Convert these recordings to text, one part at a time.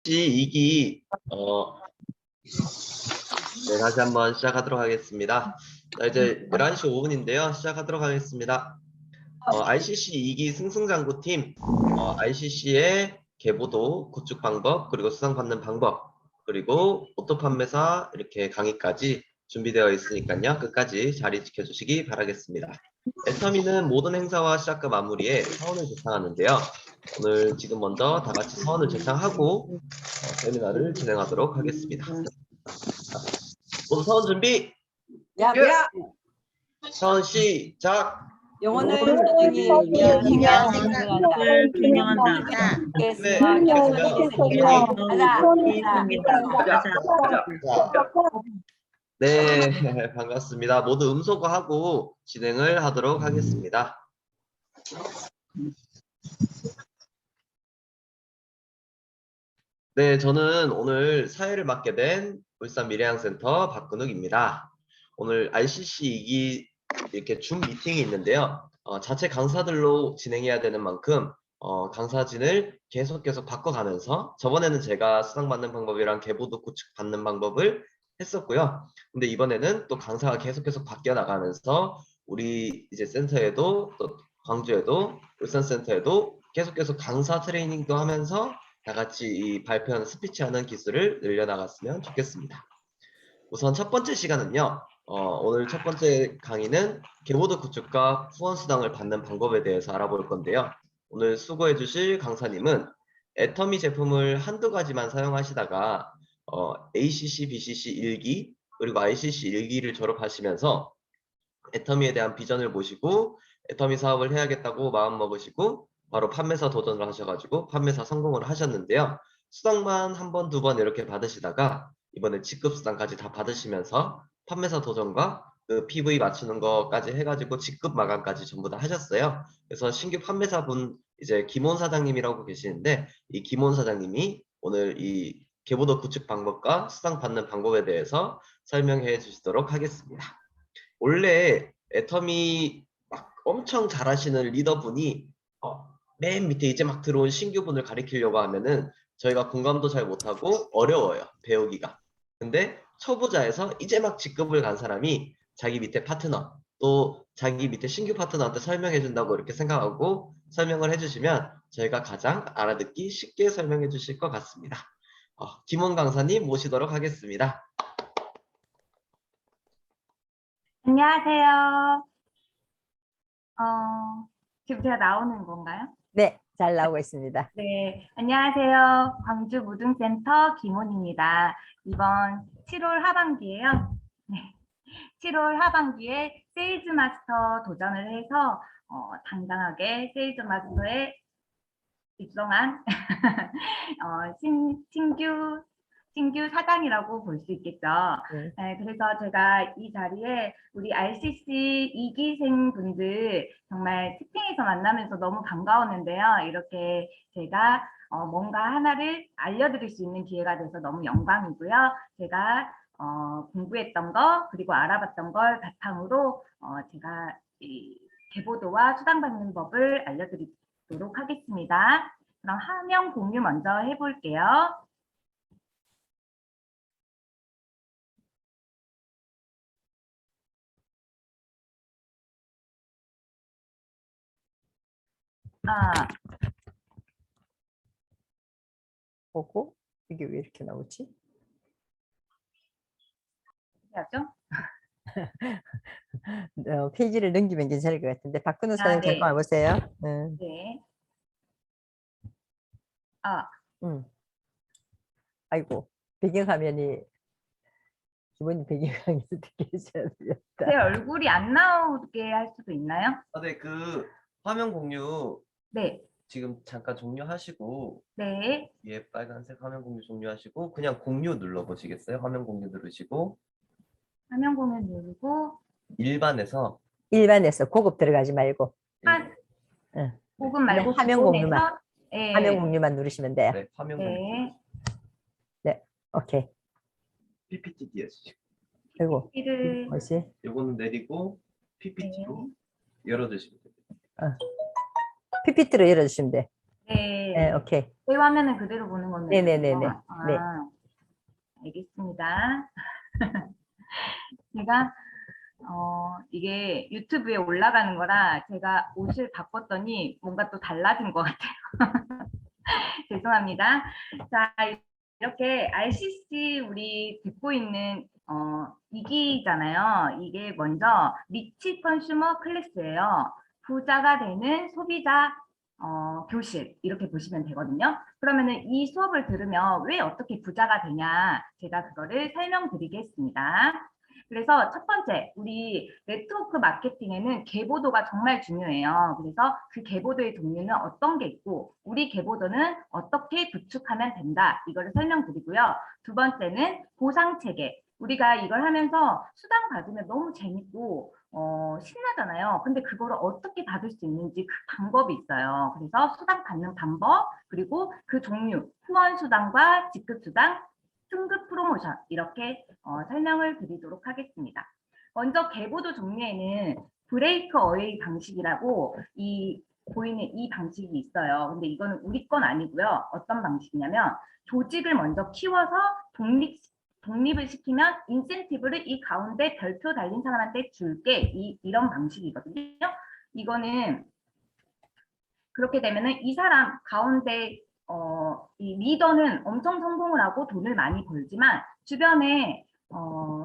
2기 네, 다시 한번 시작하도록 하겠습니다. 자, 이제 11시 5분인데요. 시작하도록 하겠습니다. ICC 2기 승승장구팀 ICC의 계보도, 구축 방법, 그리고 수상받는 방법, 그리고 오토 판매사 이렇게 강의까지 준비되어 있으니까요. 끝까지 자리 지켜주시기 바라겠습니다. 애터미는 모든 행사와 시작과 마무리에 서원을 제창하는데요. 오늘 지금 먼저 다 같이 서원을 제창하고 세미나를 진행하도록 하겠습니다. 모두 서원 준비! 야, 서원 시작! 영혼을 영혼을 위한 위한 생명을 균형한다. 네, 네, 반갑습니다. 모두 음소거하고 진행을 하도록 하겠습니다. 네, 저는 오늘 사회를 맡게 된 울산 미래양센터 박근욱입니다. 오늘 RCC 2기 이렇게 줌 미팅이 있는데요. 자체 강사들로 진행해야 되는 만큼 강사진을 계속 바꿔가면서 저번에는 제가 수당받는 방법이랑 계보도 구축 받는 방법을 했었고요. 근데 이번에는 또 강사가 계속 바뀌어 나가면서 우리 이제 센터에도 또 광주에도 울산센터에도 계속 강사 트레이닝도 하면서 다 같이 이 발표하는 스피치하는 기술을 늘려나갔으면 좋겠습니다. 우선 첫 번째 시간은요. 오늘 첫 번째 강의는 계보도 구축과 후원수당을 받는 방법에 대해서 알아볼 건데요. 오늘 수고해 주실 강사님은 애터미 제품을 한두 가지만 사용하시다가 ACC, BCC 1기 그리고 ICC 1기를 졸업하시면서 애터미에 대한 비전을 보시고 애터미 사업을 해야겠다고 마음 먹으시고 바로 판매사 도전을 하셔가지고 판매사 성공을 하셨는데요. 수당만 한 번, 두 번 이렇게 받으시다가 이번에 직급 수당까지 다 받으시면서 판매사 도전과 그 PV 맞추는 거까지 해가지고 직급 마감까지 전부 다 하셨어요. 그래서 신규 판매사분 이제 김원 사장님이라고 계시는데 이 김원 사장님이 오늘 이 계보도 구축 방법과 수당 받는 방법에 대해서 설명해 주시도록 하겠습니다. 원래 애터미 막 엄청 잘하시는 리더분이 맨 밑에 이제 막 들어온 신규분을 가리키려고 하면은 저희가 공감도 잘 못하고 어려워요, 배우기가. 근데 초보자에서 이제 막 직급을 간 사람이 자기 밑에 파트너 또 자기 밑에 신규 파트너한테 설명해 준다고 이렇게 생각하고 설명을 해주시면 저희가 가장 알아듣기 쉽게 설명해 주실 것 같습니다. 김원 강사님 모시도록 하겠습니다. 안녕하세요. 지금 제가 나오는 건가요? 네, 잘 나오고 있습니다. 네, 안녕하세요. 광주 무등센터 김원입니다. 이번 7월 하반기에요. 네, 7월 하반기에 세일즈 마스터 도전을 해서 당당하게 세일즈 마스터에 입성한 신규 사장이라고 볼 수 있겠죠. 네, 그래서 제가 이 자리에 우리 RCC 2기생 분들 정말 채팅에서 만나면서 너무 반가웠는데요. 이렇게 제가 뭔가 하나를 알려드릴 수 있는 기회가 돼서 너무 영광이고요. 제가 공부했던 거 그리고 알아봤던 걸 바탕으로 제가 이 계보도와 수당받는 법을 알려드리도록 하겠습니다. 그럼 화면 공유 먼저 해볼게요. 보고 이게 왜 이렇게 나오지? 해야죠. 페이지를 넘기면 괜찮을 것 같은데 박근우 사장님 네. 잠깐만 보세요. 네. 아이고 배경화면이 기본이 배경화면이 어떻게 해줘야 되겠다. 제 얼굴이 안 나오게 할 수도 있나요? 네, 그 화면 공유 네. 지금 잠깐 종료하시고 네. 위에 빨간색 화면 공유 종료하시고 그냥 공유 눌러보시겠어요? 화면 공유 누르시고 화면 공유 누르고 일반에서 고급 들어가지 말고 고급 말고 화면 공유만 네. 화면 공유만 누르시면 돼요. 네, 화면 공유 네. 네, 오케이. PPT 띄워주시고 그리고 PPT를 뭐지? 요거는 내리고 PPT로 열어주시면 됩니다. PPT로 열어주시면 돼. 네, 오케이. 내 화면은 그대로 보는 거는 네네네네. 네. 알겠습니다. 제가 이게 유튜브에 올라가는 거라 제가 옷을 바꿨더니 뭔가 또 달라진 것 같아요. 죄송합니다. 자, 이렇게 RCC 우리 듣고 있는 2기잖아요. 이게 먼저 리치 컨슈머 클래스예요. 부자가 되는 소비자 교실 이렇게 보시면 되거든요. 그러면은 이 수업을 들으면 왜 어떻게 부자가 되냐 제가 그거를 설명드리겠습니다. 그래서 첫 번째, 우리 네트워크 마케팅에는 계보도가 정말 중요해요. 그래서 그 계보도의 종류는 어떤 게 있고 우리 계보도는 어떻게 구축하면 된다. 이거를 설명드리고요. 두 번째는 보상체계. 우리가 이걸 하면서 수당 받으면 너무 재밌고 신나잖아요. 근데 그거를 어떻게 받을 수 있는지 그 방법이 있어요. 그래서 수당 받는 방법, 그리고 그 종류, 후원 수당과 직급 수당, 승급 프로모션 이렇게 설명을 드리도록 하겠습니다. 먼저 계보도 종류에는 브레이크 어웨이 방식이라고 이 보이는 이 방식이 있어요. 근데 이거는 우리 건 아니고요. 어떤 방식이냐면 조직을 먼저 키워서 독립을 시키면 인센티브를 이 가운데 별표 달린 사람한테 줄게 이런 방식이거든요. 이거는 그렇게 되면은 이 사람 가운데 이 리더는 엄청 성공을 하고 돈을 많이 벌지만 주변에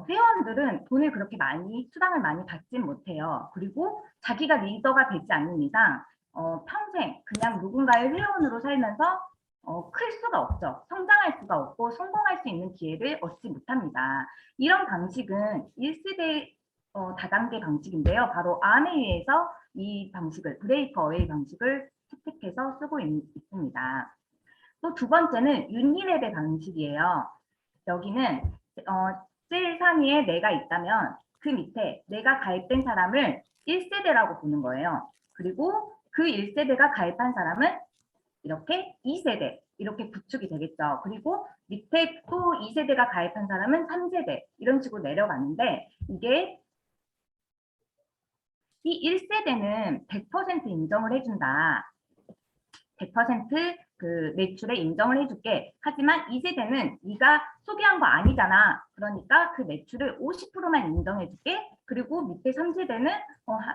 회원들은 돈을 그렇게 많이 수당을 많이 받진 못해요. 그리고 자기가 리더가 되지 않는 이상 평생 그냥 누군가의 회원으로 살면서 클 수가 없죠. 성장할 수가 없고 성공할 수 있는 기회를 얻지 못합니다. 이런 방식은 1세대 다단계 방식인데요. 바로 아메이에서 이 방식을 브레이크 어웨이 방식을 채택해서 쓰고 있습니다. 또 두 번째는 유니레벨 방식이에요. 여기는 제일 상위에 내가 있다면 그 밑에 내가 가입된 사람을 1세대라고 보는 거예요. 그리고 그 1세대가 가입한 사람은 이렇게 2세대 이렇게 구축이 되겠죠. 그리고 밑에 또 2세대가 가입한 사람은 3세대 이런 식으로 내려가는데 이게 이 1세대는 100% 인정을 해준다. 100% 그 매출에 인정을 해줄게. 하지만 2세대는 네가 소개한 거 아니잖아. 그러니까 그 매출을 50%만 인정해줄게. 그리고 밑에 3세대는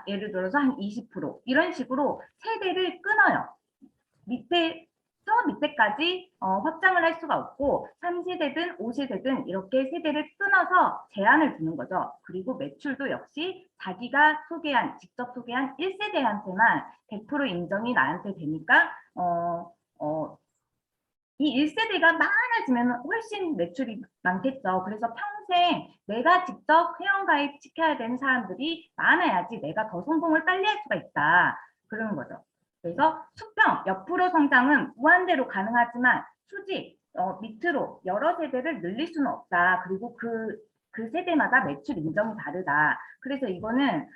예를 들어서 한 20% 이런 식으로 세대를 끊어요. 밑에까지 확장을 할 수가 없고 3세대든 5세대든 이렇게 세대를 끊어서 제한을 두는 거죠. 그리고 매출도 역시 자기가 직접 소개한 1세대한테만 100% 인정이 나한테 되니까 이 1세대가 많아지면 훨씬 매출이 많겠죠. 그래서 평생 내가 직접 회원가입 시켜야 되는 사람들이 많아야지 내가 더 성공을 빨리 할 수가 있다. 그러는 거죠. 그래서 수평, 옆으로 성장은 무한대로 가능하지만 수직, 밑으로 여러 세대를 늘릴 수는 없다. 그리고 그 세대마다 매출 인정이 다르다. 그래서 이거는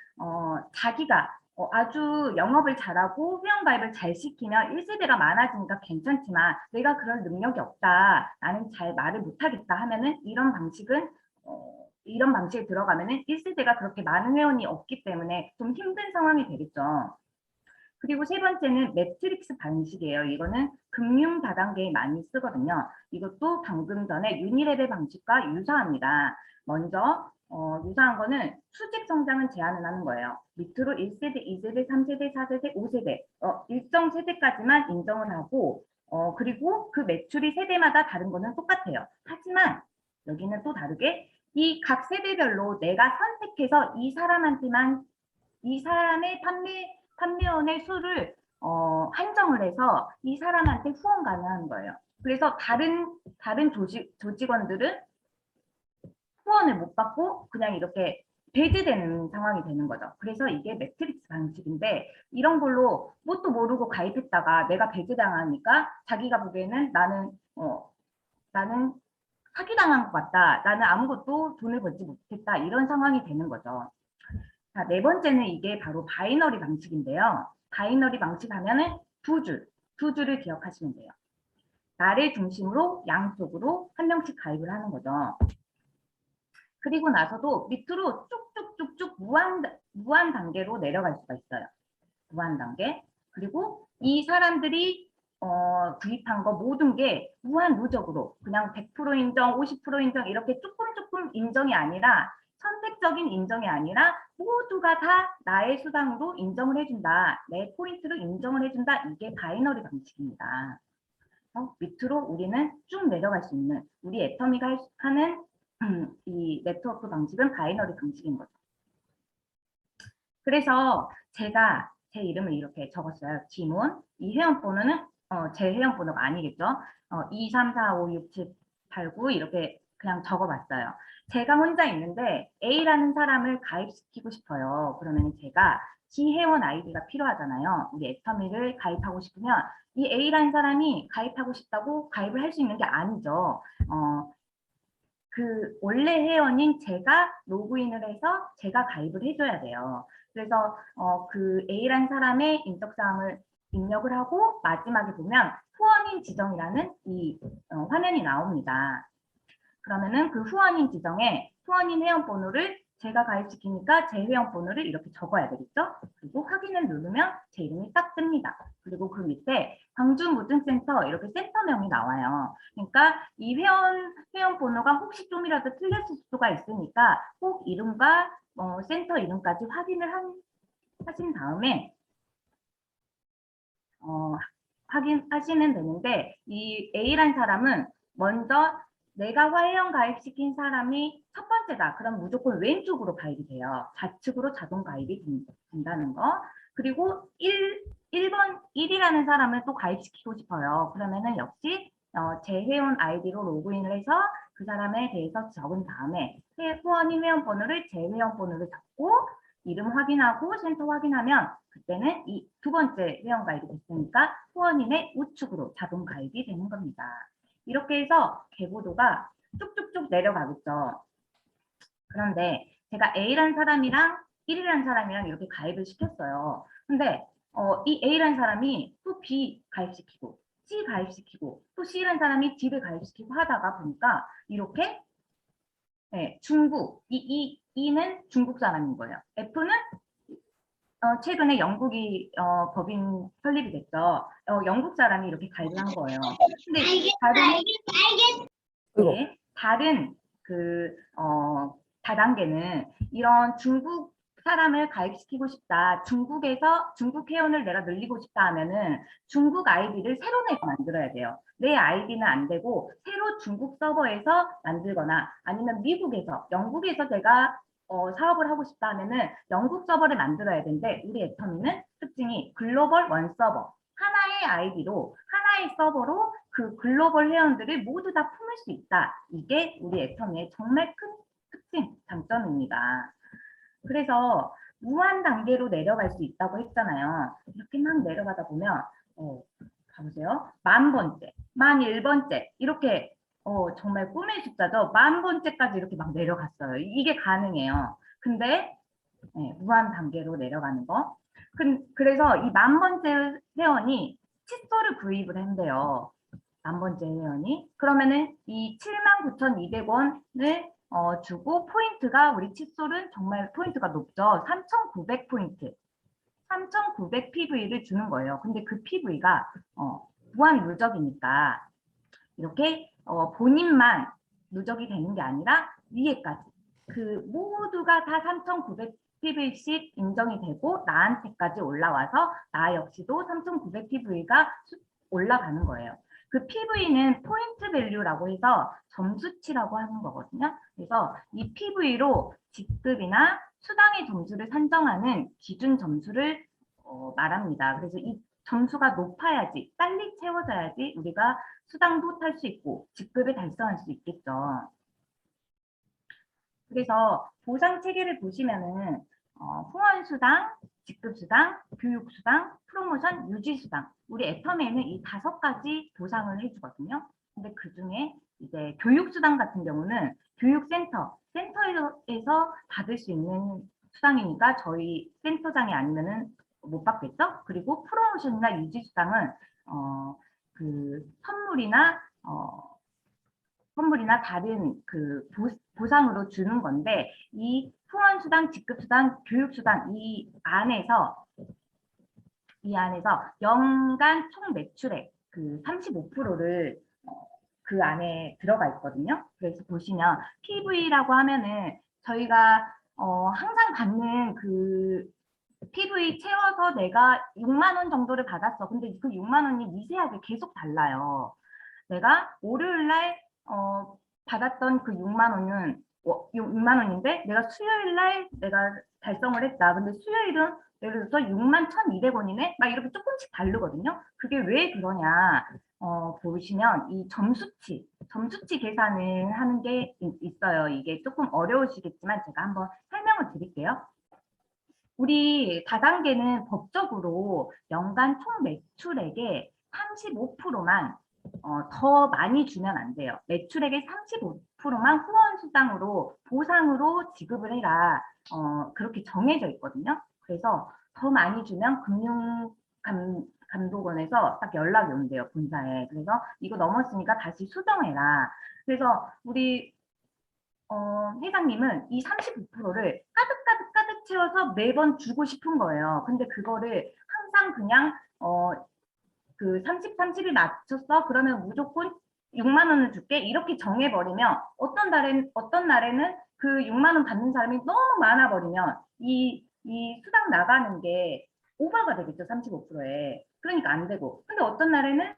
자기가 아주 영업을 잘하고 회원가입을 잘 시키면 1세대가 많아지니까 괜찮지만 내가 그런 능력이 없다. 나는 잘 말을 못하겠다 하면은 이런 방식에 들어가면은 1세대가 그렇게 많은 회원이 없기 때문에 좀 힘든 상황이 되겠죠. 그리고 세 번째는 매트릭스 방식이에요. 이거는 금융 다단계에 많이 쓰거든요. 이것도 방금 전에 유니레벨 방식과 유사합니다. 먼저 유사한 거는 수직 성장은 제한을 하는 거예요. 밑으로 1세대, 2세대, 3세대, 4세대, 5세대 일정 세대까지만 인정을 하고 그리고 그 매출이 세대마다 다른 거는 똑같아요. 하지만 여기는 또 다르게 이 각 세대별로 내가 선택해서 이 사람의 판매원의 수를 한정을 해서 이 사람한테 후원 가능한 거예요. 그래서 다른 조직원들은 후원을 못 받고 그냥 이렇게 배제되는 상황이 되는 거죠. 그래서 이게 매트릭스 방식인데 이런 걸로 뭣도 모르고 가입했다가 내가 배제당하니까 자기가 보기에는 나는 사기당한 것 같다. 나는 아무것도 돈을 벌지 못했다. 이런 상황이 되는 거죠. 자, 네 번째는 이게 바로 바이너리 방식인데요. 바이너리 방식 하면은 두 줄을 기억하시면 돼요. 나를 중심으로 양쪽으로 한 명씩 가입을 하는 거죠. 그리고 나서도 밑으로 쭉쭉쭉쭉 무한 단계로 내려갈 수가 있어요. 무한 단계. 그리고 이 사람들이 구입한 거 모든 게 무한 무적으로 그냥 100% 인정, 50% 인정 이렇게 조금 인정이 아니라 선택적인 인정이 아니라 모두가 다 나의 수당으로 인정을 해준다. 내 포인트로 인정을 해준다. 이게 바이너리 방식입니다. 밑으로 우리는 쭉 내려갈 수 있는 우리 애터미가 하는 이 네트워크 방식은 바이너리 방식인 거죠. 그래서 제가 제 이름을 이렇게 적었어요. 김훈. 이 회원번호는 제 회원번호가 아니겠죠. 2, 3, 4, 5, 6, 7, 8, 9 이렇게 그냥 적어봤어요. 제가 혼자 있는데 A라는 사람을 가입시키고 싶어요. 그러면 제가 지회원 아이디가 필요하잖아요. 우리 애터미를 가입하고 싶으면 이 A라는 사람이 가입하고 싶다고 가입을 할 수 있는 게 아니죠. 그 원래 회원인 제가 로그인을 해서 제가 가입을 해줘야 돼요. 그래서 그 A라는 사람의 인적사항을 입력을 하고 마지막에 보면 후원인 지정이라는 이 화면이 나옵니다. 그러면은 그 후원인 지정에 후원인 회원번호를 제가 가입시키니까 제 회원번호를 이렇게 적어야 되겠죠? 그리고 확인을 누르면 제 이름이 딱 뜹니다. 그리고 그 밑에 광주무증센터 이렇게 센터명이 나와요. 그러니까 이 회원번호가 혹시 좀이라도 틀렸을 수가 있으니까 꼭 이름과 센터 이름까지 확인을 하신 다음에 확인하시면 되는데 이 A라는 사람은 먼저 내가 회원 가입시킨 사람이 첫 번째다. 그럼 무조건 왼쪽으로 가입이 돼요. 좌측으로 자동 가입이 된다는 거. 그리고 1이라는 사람을 또 가입시키고 싶어요. 그러면은 역시 제 회원 아이디로 로그인을 해서 그 사람에 대해서 적은 다음에 후원인 회원번호를 제 회원번호를 적고 이름 확인하고 센터 확인하면 그때는 이 두 번째 회원 가입이 됐으니까 후원인의 우측으로 자동 가입이 되는 겁니다. 이렇게 해서 계보도가 쭉쭉쭉 내려가겠죠. 그런데 제가 A라는 사람이랑 1이라는 사람이랑 이렇게 가입을 시켰어요. 근데 이 A라는 사람이 또 B 가입시키고 C 가입시키고 또 C라는 사람이 D를 가입시키고 하다가 보니까 이렇게 중국, E는 중국 사람인 거예요. F는 최근에 영국이 법인 설립이 됐죠. 영국 사람이 이렇게 가입을 한 거예요. 근데 다른 그 다단계는 이런 중국 사람을 가입시키고 싶다. 중국에서 중국 회원을 내가 늘리고 싶다 하면은 중국 아이디를 새로 내서 만들어야 돼요. 내 아이디는 안 되고 새로 중국 서버에서 만들거나 아니면 미국에서 영국에서 제가 사업을 하고 싶다 하면은 영국 서버를 만들어야 되는데 우리 애터미는 특징이 글로벌 원 서버 하나의 아이디로 하나의 서버로 그 글로벌 회원들을 모두 다 품을 수 있다. 이게 우리 애터미의 정말 큰 특징, 장점입니다. 그래서 무한 단계로 내려갈 수 있다고 했잖아요. 이렇게 막 내려가다 보면 봐보세요. 10,000번째, 11,000번째 이렇게 정말 꿈의 숫자죠. 10,000번째까지 이렇게 막 내려갔어요. 이게 가능해요. 근데 무한 단계로 내려가는 거. 그래서 이 10,000번째 회원이 칫솔을 구입을 한대요. 10,000번째 회원이. 그러면은 이 79,200원을 주고 포인트가 우리 칫솔은 정말 포인트가 높죠. 3,900포인트. 3,900 PV를 주는 거예요. 근데 그 PV가 무한 누적이니까 이렇게 본인만 누적이 되는 게 아니라 위에까지 그 모두가 다 3,900 PV씩 인정이 되고 나한테까지 올라와서 나 역시도 3,900 PV가 올라가는 거예요. 그 PV는 포인트 밸류라고 해서 점수치라고 하는 거거든요. 그래서 이 PV로 직급이나 수당의 점수를 산정하는 기준 점수를 말합니다. 그래서 이 점수가 높아야지 빨리 채워져야지 우리가 수당도 탈 수 있고 직급을 달성할 수 있겠죠. 그래서 보상 체계를 보시면은 후원수당, 직급수당, 교육수당, 프로모션, 유지수당 우리 애터미에는 이 5가지 보상을 해주거든요. 근데 그 중에 이제 교육수당 같은 경우는 센터에서 받을 수 있는 수당이니까 저희 센터장이 아니면은 못 받겠죠. 그리고 프로모션이나 유지수당은 그 선물이나 다른 그 보상으로 주는 건데 이 후원수당, 직급수당, 교육수당 이 안에서 연간 총 매출액 그 35%를 그 안에 들어가 있거든요. 그래서 보시면 PV라고 하면은 저희가 항상 받는 그 PV 채워서 내가 6만 원 정도를 받았어. 근데 그 6만 원이 미세하게 계속 달라요. 내가 월요일 날 받았던 그 6만 원은 6만 원인데 내가 수요일 날 내가 달성을 했다. 근데 수요일은 예를 들어서 6만 1,200원이네? 막 이렇게 조금씩 다르거든요. 그게 왜 그러냐? 보시면 이 점수치 계산을 하는 게 있어요. 이게 조금 어려우시겠지만 제가 한번 설명을 드릴게요. 우리 다단계는 법적으로 연간 총 매출액의 35%만 더 많이 주면 안 돼요. 매출액의 35%만 후원수당으로 보상으로 지급을 해라. 그렇게 정해져 있거든요. 그래서 더 많이 주면 금융감독원에서 딱 연락이 온대요. 본사에. 그래서 이거 넘었으니까 다시 수정해라. 그래서 우리 회장님은 이 35%를 가득 채워서 매번 주고 싶은 거예요. 근데 그거를 항상 그냥 그 30, 30을 맞췄어? 그러면 무조건 6만 원을 줄게. 이렇게 정해버리면 어떤 날에는 그 6만 원 받는 사람이 너무 많아버리면 이 수당 나가는 게 오버가 되겠죠. 35%에. 그러니까 안 되고. 근데 어떤 날에는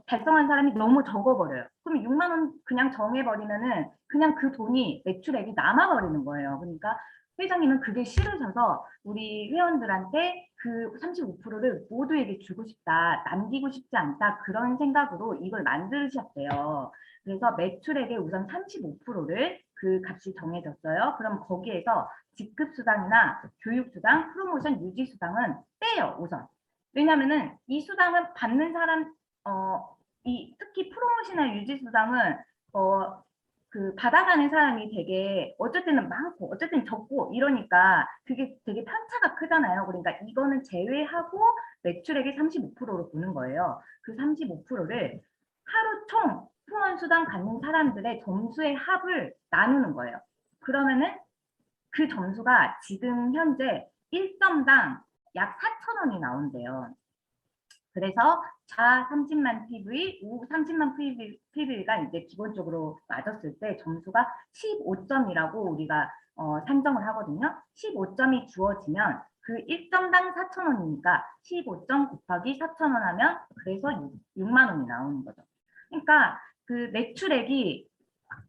달성한 사람이 너무 적어버려요. 그럼 6만 원 그냥 정해버리면은 그냥 그 돈이 매출액이 남아버리는 거예요. 그러니까 회장님은 그게 싫으셔서 우리 회원들한테 그 35%를 모두에게 주고 싶다, 남기고 싶지 않다 그런 생각으로 이걸 만드셨대요. 그래서 매출액의 우선 35%를 그 값이 정해졌어요. 그럼 거기에서 직급수당이나 교육수당, 프로모션 유지수당은 빼요, 우선. 왜냐면은 이 수당은 받는 사람 특히 프로모션이나 유지수당은 그 받아가는 사람이 되게 어쩔 때는 많고 어쩔 때는 적고 이러니까 그게 되게 편차가 크잖아요. 그러니까 이거는 제외하고 매출액의 35%로 보는 거예요. 그 35%를 하루 총 후원수당 받는 사람들의 점수의 합을 나누는 거예요. 그러면은 그 점수가 지금 현재 1점당 약 4,000원이 나온대요. 그래서 자 30만 PV, 우 30만 PV가 이제 기본적으로 맞았을 때 점수가 15점이라고 우리가 산정을 하거든요. 15점이 주어지면 그 1점당 4,000원이니까 15점 곱하기 4,000원 하면 그래서 6만 원이 나오는 거죠. 그러니까 그 매출액이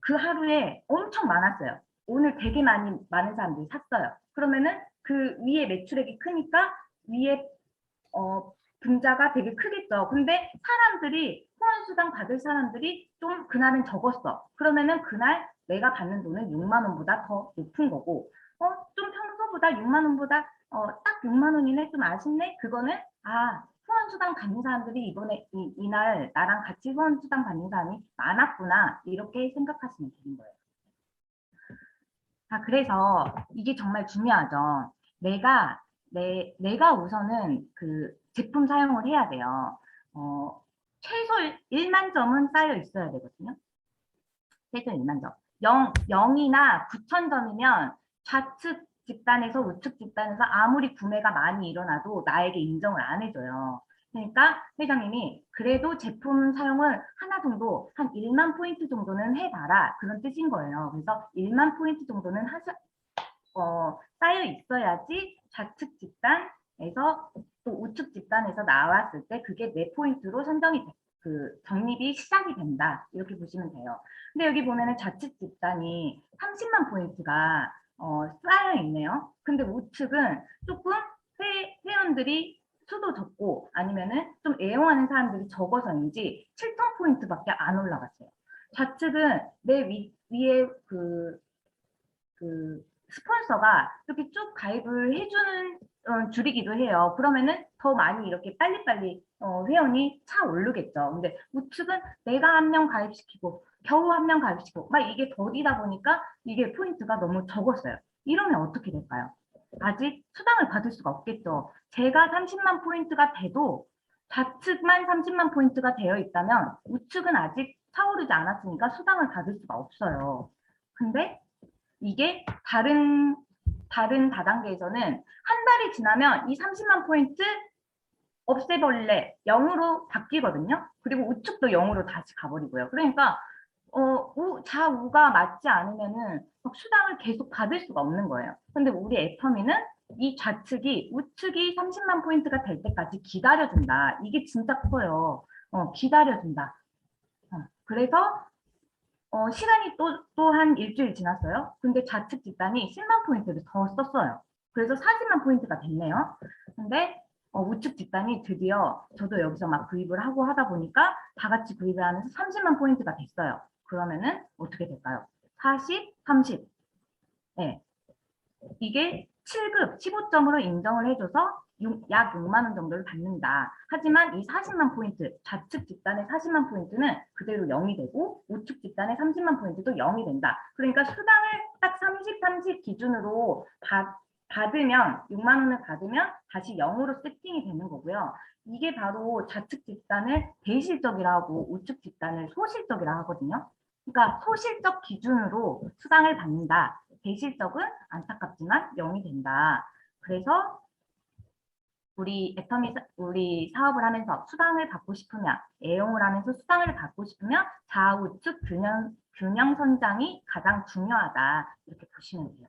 그 하루에 엄청 많았어요. 오늘 되게 많은 사람들이 샀어요. 그러면은 그 위에 매출액이 크니까 위에 분자가 되게 크겠죠. 근데 사람들이 후원수당 받을 사람들이 좀 그날은 적었어. 그러면은 그날 내가 받는 돈은 6만 원보다 더 높은 거고 좀 평소보다 6만 원보다 딱 6만 원이네 좀 아쉽네. 그거는 후원수당 받는 사람들이 이번에 이날 나랑 같이 후원수당 받는 사람이 많았구나 이렇게 생각하시면 되는 거예요. 그래서 이게 정말 중요하죠. 내가 우선은 그 제품 사용을 해야 돼요. 최소 1만 점은 쌓여 있어야 되거든요. 최소 1만 점. 0이나 9,000점이면 좌측 집단에서 우측 집단에서 아무리 구매가 많이 일어나도 나에게 인정을 안 해줘요. 그러니까 회장님이 그래도 제품 사용을 하나 정도 한 1만 포인트 정도는 해봐라 그런 뜻인 거예요. 그래서 1만 포인트 정도는 쌓여 있어야지 좌측 집단에서 또 우측 집단에서 나왔을 때 그게 내 포인트로 선정이 적립이 시작이 된다 이렇게 보시면 돼요. 근데 여기 보면은 좌측 집단이 30만 포인트가 쌓여 있네요. 근데 우측은 조금 회원들이 수도 적고 아니면은 좀 애용하는 사람들이 적어서인지 7,000 포인트밖에 안 올라갔어요. 좌측은 내 위에 그 스폰서가 이렇게 쭉 가입을 해주는 줄이기도 해요. 그러면은 더 많이 이렇게 빨리빨리 회원이 차 오르겠죠. 근데 우측은 내가 한 명 가입시키고 겨우 한 명 가입시키고 막 이게 더디다 보니까 이게 포인트가 너무 적었어요. 이러면 어떻게 될까요? 아직 수당을 받을 수가 없겠죠. 제가 30만 포인트가 돼도 좌측만 30만 포인트가 되어 있다면 우측은 아직 차오르지 않았으니까 수당을 받을 수가 없어요. 근데 이게 다른 다단계에서는 한 달이 지나면 이 30만 포인트 없애버릴래 0으로 바뀌거든요. 그리고 우측도 0으로 다시 가버리고요. 그러니까 좌우가 맞지 않으면은 막 수당을 계속 받을 수가 없는 거예요. 근데 우리 애터미는 이 좌측이 우측이 30만 포인트가 될 때까지 기다려준다. 이게 진짜 커요. 기다려준다. 그래서 시간이 또 한 일주일 지났어요. 근데 좌측 집단이 10만 포인트를 더 썼어요. 그래서 40만 포인트가 됐네요. 근데 우측 집단이 드디어 저도 여기서 막 구입을 하고 하다 보니까 다 같이 구입을 하면서 30만 포인트가 됐어요. 그러면은 어떻게 될까요? 40, 30. 네. 이게 7급 15점으로 인정을 해줘서 약 6만 원 정도를 받는다. 하지만 이 40만 포인트, 좌측 집단의 40만 포인트는 그대로 0이 되고 우측 집단의 30만 포인트도 0이 된다. 그러니까 수당을 딱 30 기준으로 받으면 6만 원을 받으면 다시 0으로 세팅이 되는 거고요. 이게 바로 좌측 집단을 대실적이라고 우측 집단을 소실적이라 하거든요. 그러니까 소실적 기준으로 수당을 받는다. 대실적은 안타깝지만 0이 된다. 그래서 우리 사업을 하면서 수당을 받고 싶으면, 애용을 하면서 수당을 받고 싶으면 좌우측 균형 선장이 가장 중요하다. 이렇게 보시면 돼요.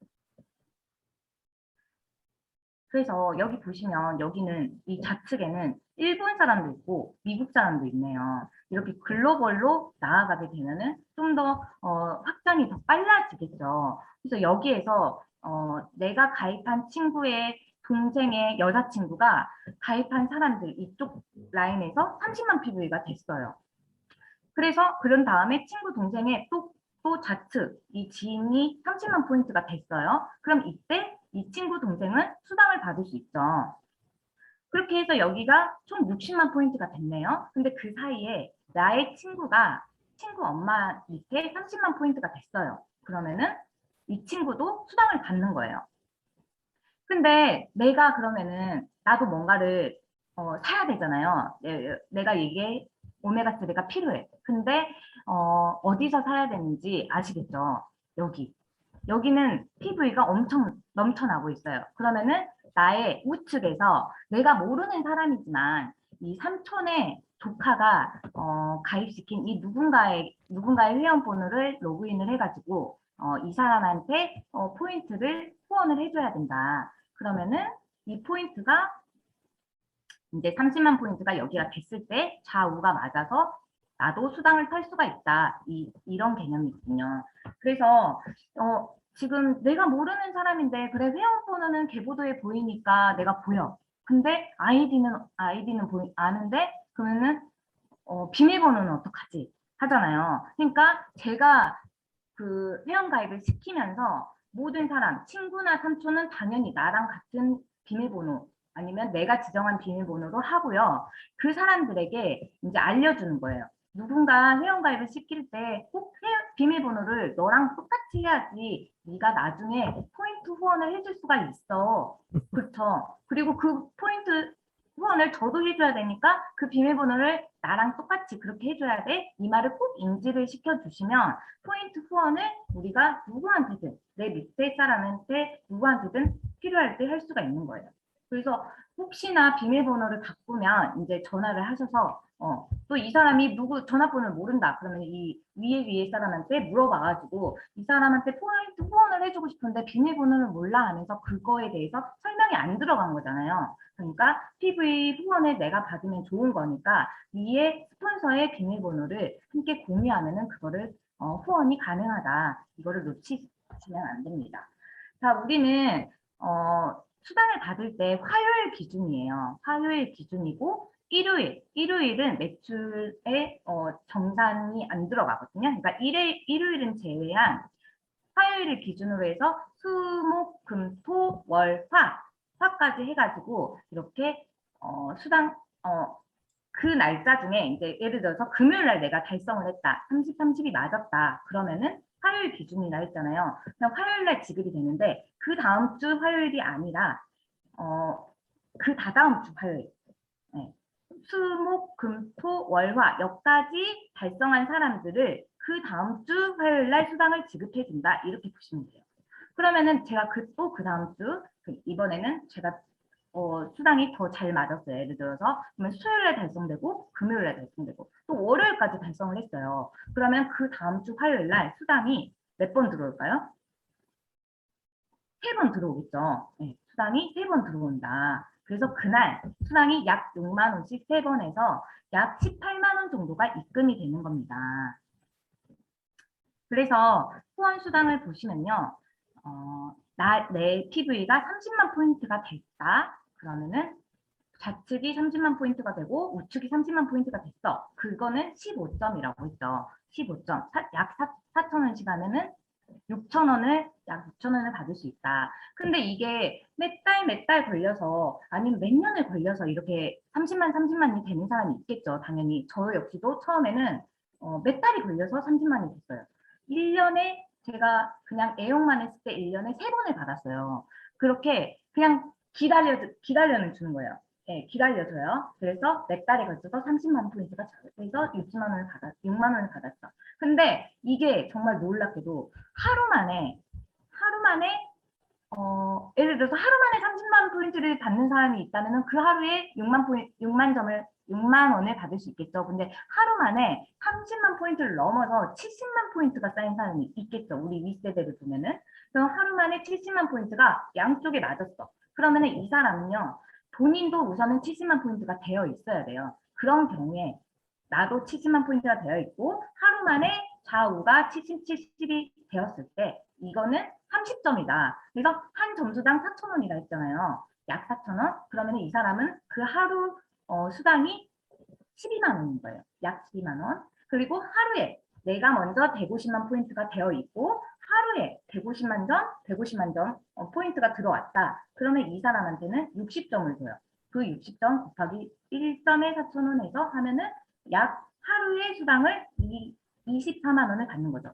그래서 여기 보시면 여기는 이 좌측에는 일본 사람도 있고 미국 사람도 있네요. 이렇게 글로벌로 나아가게 되면은 좀 더 확장이 더 빨라지겠죠. 그래서 여기에서 내가 가입한 친구의 동생의 여자친구가 가입한 사람들 이쪽 라인에서 30만 PV가 됐어요. 그래서 그런 다음에 친구 동생의 또 좌측 이 지인이 30만 포인트가 됐어요. 그럼 이때 이 친구 동생은 수당을 받을 수 있죠. 그렇게 해서 여기가 총 60만 포인트가 됐네요. 근데 그 사이에 나의 친구가 친구 엄마 밑에 30만 포인트가 됐어요. 그러면은 이 친구도 수당을 받는 거예요. 근데 내가 그러면은 나도 뭔가를 사야 되잖아요. 내가 이게 오메가3가 필요해. 근데 어디서 사야 되는지 아시겠죠? 여기는 PV가 엄청 넘쳐나고 있어요. 그러면은 나의 우측에서 내가 모르는 사람이지만 이 삼촌의 조카가 가입시킨 이 누군가의 회원번호를 로그인을 해가지고 이 사람한테 포인트를 후원을 해줘야 된다. 그러면은 이 포인트가 이제 30만 포인트가 여기가 됐을 때 좌우가 맞아서 나도 수당을 탈 수가 있다. 이런 개념이거든요. 그래서 지금 내가 모르는 사람인데 그래 회원번호는 계보도에 보이니까 내가 보여. 근데 아이디는 아는데 그러면은 비밀번호는 어떡하지? 하잖아요. 그러니까 제가 그 회원가입을 시키면서 모든 사람, 친구나 삼촌은 당연히 나랑 같은 비밀번호 아니면 내가 지정한 비밀번호로 하고요. 그 사람들에게 이제 알려주는 거예요. 누군가 회원가입을 시킬 때 꼭 비밀번호를 너랑 똑같이 해야지 네가 나중에 포인트 후원을 해줄 수가 있어. 그렇죠. 그리고 그 포인트 후원을 저도 해줘야 되니까 그 비밀번호를 나랑 똑같이 그렇게 해줘야 돼. 이 말을 꼭 인지를 시켜주시면 포인트 후원을 우리가 누구한테든 내 밑에 사람한테 누구한테든 필요할 때 할 수가 있는 거예요. 그래서 혹시나 비밀번호를 바꾸면 이제 전화를 하셔서 또 이 사람이 누구 전화번호를 모른다. 그러면 이 위에 사람한테 물어봐가지고 이 사람한테 포인트 후원을 해주고 싶은데 비밀번호를 몰라 하면서 그거에 대해서 설명이 안 들어간 거잖아요. 그러니까 PV 후원을 내가 받으면 좋은 거니까 위에 스폰서의 비밀번호를 함께 공유하면은 그거를 후원이 가능하다. 이거를 놓치시면 안 됩니다. 자, 우리는 수당을 받을 때 화요일 기준이에요. 화요일 기준이고 일요일은 매출에 정산이 안 들어가거든요. 그러니까 일요일은 제외한 화요일을 기준으로 해서 수, 목, 금, 토, 월, 화까지 해가지고 이렇게 수당 그 날짜 중에 이제 예를 들어서 금요일 날 내가 달성을 했다. 30, 30이 맞았다. 그러면은 화요일 기준이라 했잖아요. 그냥 화요일 날 지급이 되는데 그 다음 주 화요일이 아니라 그 다다음 주 화요일. 네. 수, 목, 금, 토, 월, 화 여기까지 달성한 사람들을 그 다음 주 화요일 날 수당을 지급해 준다. 이렇게 보시면 돼요. 그러면은 제가 또 그 다음 주 이번에는 제가 수당이 더 잘 맞았어요. 예를 들어서 그러면 수요일에 달성되고 금요일에 달성되고 또 월요일까지 달성을 했어요. 그러면 그 다음 주 화요일 날 수당이 몇 번 들어올까요? 3번 들어오겠죠. 네, 수당이 3번 들어온다. 그래서 그날 수당이 약 6만 원씩 3번에서 약 18만 원 정도가 입금이 되는 겁니다. 그래서 후원 수당을 보시면요. 내 PV가 30만 포인트가 됐다. 그러면은 좌측이 30만 포인트가 되고 우측이 30만 포인트가 됐어. 그거는 15점이라고 했죠. 15점. 약 4,000원 시간에는 6,000원을 약 6,000원을 받을 수 있다. 근데 이게 몇 달 걸려서 아니면 몇 년을 걸려서 이렇게 30만이 되는 사람이 있겠죠. 당연히 저 역시도 처음에는 몇 달이 걸려서 30만이 됐어요. 1년에 제가 그냥 애용만 했을 때 1년에 3번을 받았어요. 그렇게 그냥 기다려는 주는 거예요. 네, 기다려줘요. 그래서 몇 달에 걸쳐서 30만 포인트가 돼서 6만 원을 받았어. 근데 이게 정말 놀랍게도 하루 만에 예를 들어서 하루 만에 30만 포인트를 받는 사람이 있다면 그 하루에 6만 원을 받을 수 있겠죠. 근데 하루 만에 30만 포인트를 넘어서 70만 포인트가 쌓인 사람이 있겠죠. 우리 윗세대를 보면은. 그럼 하루 만에 70만 포인트가 양쪽에 맞았어. 그러면은 이 사람은요. 본인도 우선은 70만 포인트가 되어 있어야 돼요. 그런 경우에 나도 70만 포인트가 되어 있고 하루 만에 좌우가 70, 70이 되었을 때 이거는 30점이다. 그래서 한 점수당 4,000원이라 했잖아요. 약 4,000원? 그러면 이 사람은 그 하루 수당이 12만 원인 거예요. 약 12만 원. 그리고 하루에 내가 먼저 150만 포인트가 되어 있고 하루에 150만 점 포인트가 들어왔다. 그러면 이 사람한테는 60점을 줘요. 그 60점 곱하기 1점에 4,000원 해서 하면은 약 하루의 수당을 24만 원을 받는 거죠.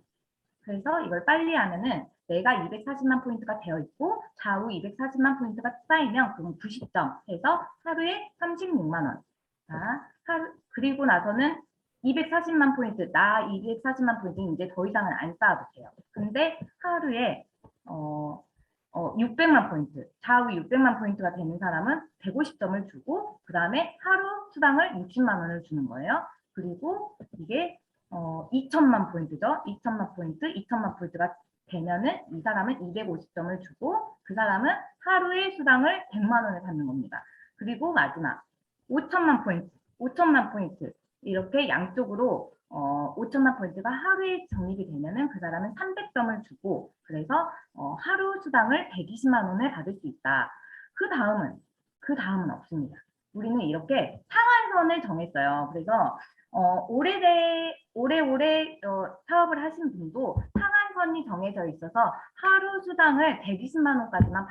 그래서 이걸 빨리 하면은 내가 240만 포인트가 되어 있고 좌우 240만 포인트가 쌓이면 그럼 90점 해서 하루에 36만 원. 그리고 나서는 240만 포인트, 240만 포인트 이제 더 이상은 안 쌓아도 돼요. 근데 하루에 600만 포인트, 좌우 600만 포인트가 되는 사람은 150점을 주고 그 다음에 하루 수당을 60만 원을 주는 거예요. 그리고 이게 2천만 포인트죠. 2천만 포인트가 되면은 이 사람은 250점을 주고 그 사람은 하루의 수당을 100만 원을 받는 겁니다. 그리고 마지막 5천만 포인트 이렇게 양쪽으로 5천만 포인트가 하루에 적립이 되면은 그 사람은 300점을 주고 그래서 하루 수당을 120만 원을 받을 수 있다. 그 다음은 없습니다. 우리는 이렇게 상한선을 정했어요. 그래서 오래오래 사업을 하신 분도 상한선이 정해져 있어서 하루 수당을 120만 원까지만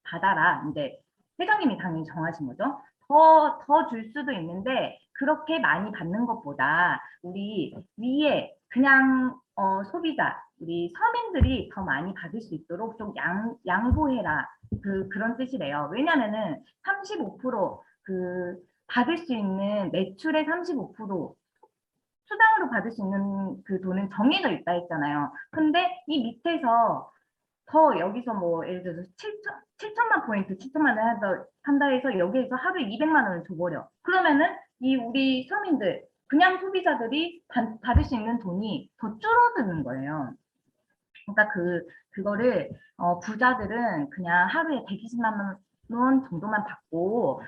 받아라. 이제 회장님이 당연히 정하신 거죠. 더 줄 수도 있는데 그렇게 많이 받는 것보다 우리 위에 그냥 소비자, 우리 서민들이 더 많이 받을 수 있도록 좀 양보해라. 그런 뜻이래요. 왜냐면은 35% 받을 수 있는 매출의 35% 수당으로 받을 수 있는 그 돈은 정해져 있다 했잖아요. 근데 이 밑에서 더 여기서 뭐 예를 들어서 7천만 포인트, 7천만 원 한다 해서 여기에서 하루에 200만 원을 줘버려. 그러면은 이 우리 서민들, 그냥 소비자들이 받을 수 있는 돈이 더 줄어드는 거예요. 그러니까 그거를 부자들은 그냥 하루에 120만 원 정도만 받고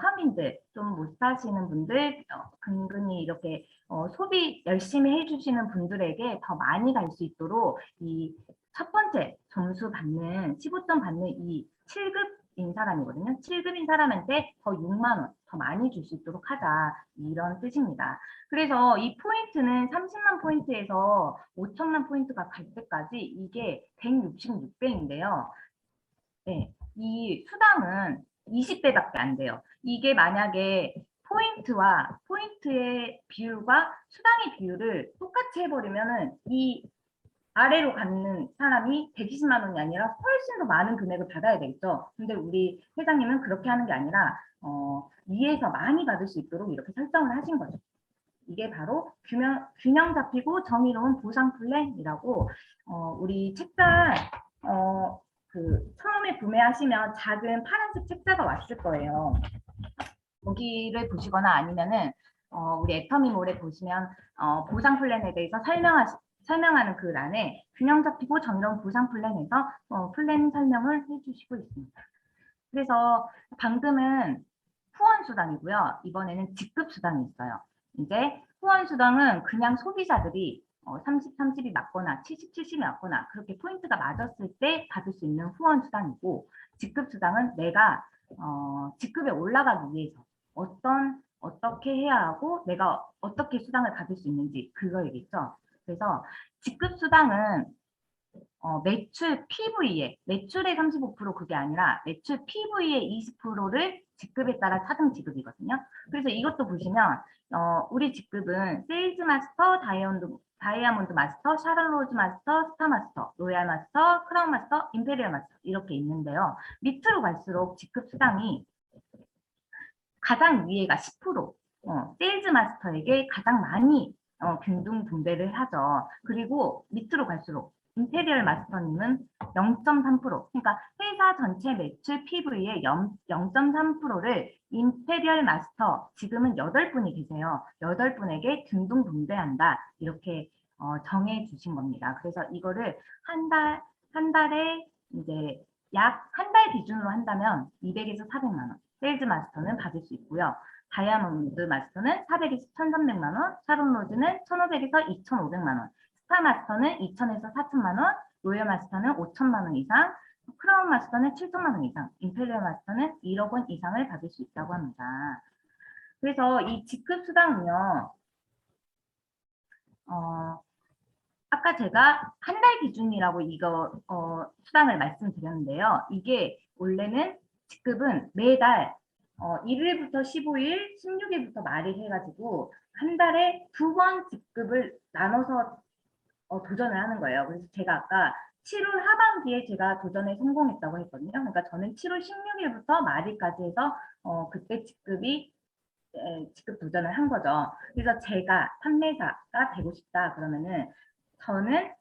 서민들 좀 못 사시는 분들 근근히 이렇게 소비 열심히 해주시는 분들에게 더 많이 갈 수 있도록 이 첫 번째 점수 받는 15점 받는 이 7급인 사람이거든요. 7급인 사람한테 더 6만 원 더 많이 줄 수 있도록 하자 이런 뜻입니다. 그래서 이 포인트는 30만 포인트에서 5천만 포인트가 갈 때까지 이게 166배인데요. 네, 이 수당은 20배밖에 안 돼요. 이게 만약에 포인트의 비율과 수당의 비율을 똑같이 해버리면은 이 아래로 가는 사람이 120만 원이 아니라 훨씬 더 많은 금액을 받아야 되겠죠. 근데 우리 회장님은 그렇게 하는 게 아니라 위에서 많이 받을 수 있도록 이렇게 설정을 하신 거죠. 이게 바로 균형 잡히고 정의로운 보상 플랜이라고 우리 책상 처음에 구매하시면 작은 파란색 책자가 왔을 거예요. 거기를 보시거나 아니면은 우리 애터미몰에 보시면 보상 플랜에 대해서 설명하는 그 란에 균형 잡히고 정의로운 보상 플랜에서 플랜 설명을 해주시고 있습니다. 그래서 방금은 후원 수당이고요. 이번에는 직급 수당이 있어요. 이제 후원 수당은 그냥 소비자들이 30, 30이 맞거나 70, 70이 맞거나 그렇게 포인트가 맞았을 때 받을 수 있는 후원 수당이고, 직급 수당은 내가 직급에 올라가기 위해서 어떻게 해야 하고 내가 어떻게 수당을 받을 수 있는지 그거이겠죠. 그래서 직급 수당은 매출 PV에, 매출의 35% 그게 아니라 매출 PV의 20%를 직급에 따라 차등 지급이거든요. 그래서 이것도 보시면 우리 직급은 세일즈 마스터, 다이아몬드 마스터, 샤를로즈 마스터, 스타 마스터, 로얄 마스터, 크라운 마스터, 임페리얼 마스터 이렇게 있는데요. 밑으로 갈수록 직급 수당이 가장 위에가 10%, 세일즈 마스터에게 가장 많이 균등 분배를 하죠. 그리고 밑으로 갈수록 임페리얼 마스터님은 0.3%, 그러니까 회사 전체 매출 PV의 0.3%를 임페리얼 마스터, 지금은 8분이 계세요. 8분에게 균등 분배한다. 이렇게 정해 주신 겁니다. 그래서 이거를 한 달에 이제 약 한 달 기준으로 한다면 200에서 400만 원. 세일즈 마스터는 받을 수 있고요. 다이아몬드 마스터는 400에서 1,300만 원, 샤론 로즈는 1,500에서 2,500만 원, 스타 마스터는 2,000에서 4,000만 원, 로열 마스터는 5,000만 원 이상, 크라운 마스터는 7,000만 원 이상, 임페리얼 마스터는 1억 원 이상을 받을 수 있다고 합니다. 그래서 이 직급 수당은요, 아까 제가 한 달 기준이라고 이거 수당을 말씀드렸는데요. 이게 원래는 직급은 매달 1일부터 15일, 16일부터 말일 해가지고 한 달에 2번 직급을 나눠서 도전을 하는 거예요. 그래서 제가 아까 7월 하반기에 제가 도전에 성공했다고 했거든요. 그러니까 저는 7월 16일부터 말일까지 해서 그때 직급 도전을 한 거죠. 그래서 제가 판매사가 되고 싶다 그러면은 저는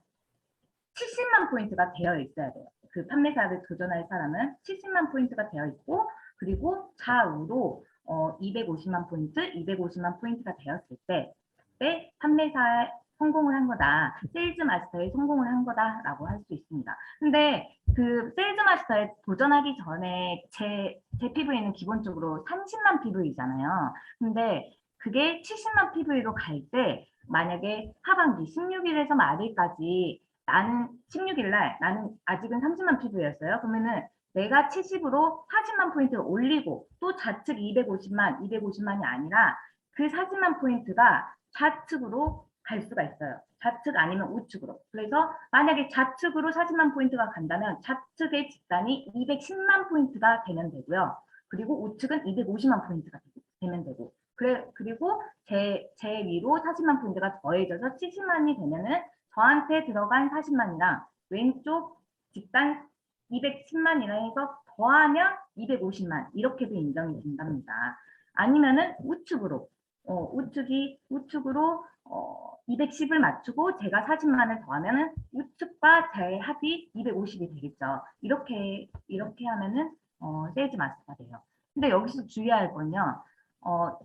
70만 포인트가 되어 있어야 돼요. 그 판매사를 도전할 사람은 70만 포인트가 되어 있고, 그리고 좌우로 250만 포인트, 250만 포인트가 되었을 때 그때 판매사에 성공을 한 거다, 세일즈 마스터에 성공을 한 거다라고 할 수 있습니다. 근데 그 세일즈 마스터에 도전하기 전에 제 PV는 기본적으로 30만 PV잖아요. 근데 그게 70만 PV로 갈 때 만약에 하반기 16일에서 말일까지 나는 16일 날 나는 아직은 30만 PV였어요. 그러면은 내가 70으로 40만 포인트를 올리고 또 좌측 250만이 아니라 그 40만 포인트가 좌측으로 갈 수가 있어요. 좌측 아니면 우측으로. 그래서 만약에 좌측으로 40만 포인트가 간다면 좌측의 집단이 210만 포인트가 되면 되고요. 그리고 우측은 250만 포인트가 되면 되고. 그리고 제 위로 40만 포인트가 더해져서 70만이 되면은 저한테 들어간 40만이랑 왼쪽 집단 210만이라 해서 더하면 250만 이렇게도 인정이 된답니다. 아니면은 우측으로 우측으로 210을 맞추고 제가 40만을 더하면은 우측과 제 합이 250이 되겠죠. 이렇게 하면은 세일즈 마스터가 돼요. 근데 여기서 주의할 건요.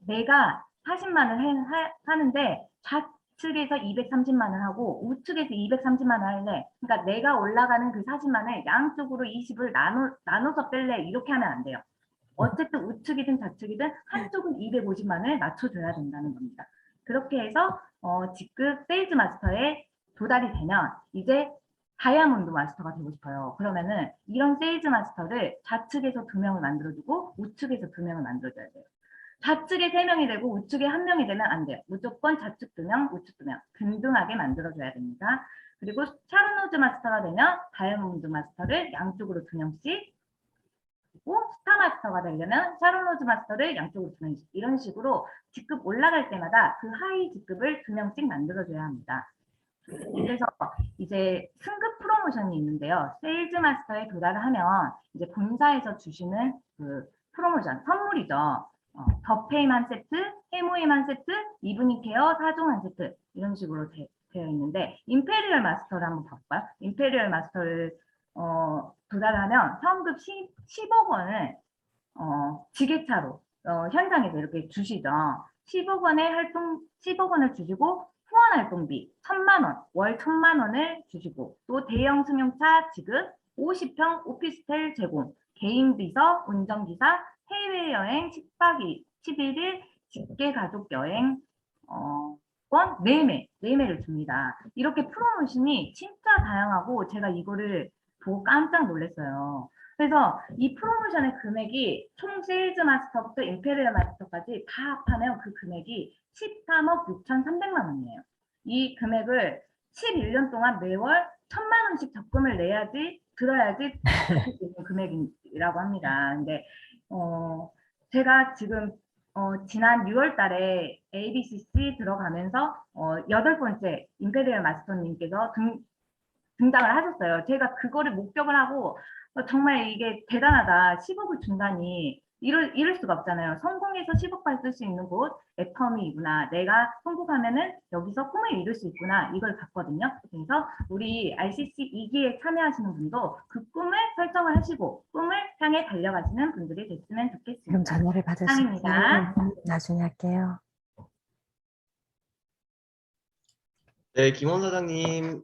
내가 40만을 하는데 좌측에서 230만을 하고 우측에서 230만을 할래. 그러니까 내가 올라가는 그 40만을 양쪽으로 20을 나눠서 뺄래. 이렇게 하면 안 돼요. 어쨌든 우측이든 좌측이든 한쪽은 250만을 맞춰줘야 된다는 겁니다. 그렇게 해서 직급 세일즈 마스터에 도달이 되면 이제 다이아몬드 마스터가 되고 싶어요. 그러면은 이런 세일즈 마스터를 좌측에서 2명을 만들어주고 우측에서 2명을 만들어줘야 돼요. 좌측에 3명이 되고 우측에 1명이 되면 안 돼요. 무조건 좌측 2명, 우측 2명 균등하게 만들어줘야 됩니다. 그리고 샤르노즈 마스터가 되면 다이아몬드 마스터를 양쪽으로 2명씩, 그리고 스타 마스터가 되려면 샤르노즈 마스터를 양쪽으로 2명씩, 이런 식으로 직급 올라갈 때마다 그 하위 직급을 2명씩 만들어줘야 합니다. 그래서 이제 승급 프로모션이 있는데요. 세일즈 마스터에 도달을 하면 이제 본사에서 주시는 그 프로모션, 선물이죠. 더페임 한 세트, 해모임 한 세트, 이브닝 케어 4종 한 세트, 이런 식으로 되어 있는데, 임페리얼 마스터를 한번 봐볼까요? 임페리얼 마스터를 도달하면 현금 10억 원을 지게차로 현장에서 이렇게 주시죠. 10억 원을 주시고 후원 활동비 1,000만 원, 월 1,000만 원을 주시고 또 대형 승용차 지급, 50평 오피스텔 제공, 개인 비서, 운전기사, 해외여행 10박 11일 직계 가족 여행 권 4매를 줍니다. 이렇게 프로모션이 진짜 다양하고 제가 이거를 보고 깜짝 놀랐어요. 그래서 이 프로모션의 금액이 총 세일즈 마스터부터 임페리얼 마스터까지 다 합하면 그 금액이 13억 6,300만 원이에요. 이 금액을 11년 동안 매월 1,000만 원씩 적금을 들어야지 받을 수 있는 금액이라고 합니다. 근데 제가 지금 지난 6월 달에 ABCC 들어가면서 8번째 임페리얼 마스터님께서 등장을 하셨어요. 제가 그거를 목격을 하고 정말 이게 대단하다. 10억을 준다니 이럴 수가 없잖아요. 성공해서 10억 받을 수 있는 곳 애터미이구나. 내가 성공하면은 여기서 꿈을 이룰 수 있구나. 이걸 봤거든요. 그래서 우리 RCC 2기에 참여하시는 분도 그 꿈을 설정을 하시고 꿈을 향해 달려가시는 분들이 됐으면 좋겠습니다. 그럼 전화를 받을 수 있어요. 이상입니다. 나중에 할게요. 네, 김원 사장님,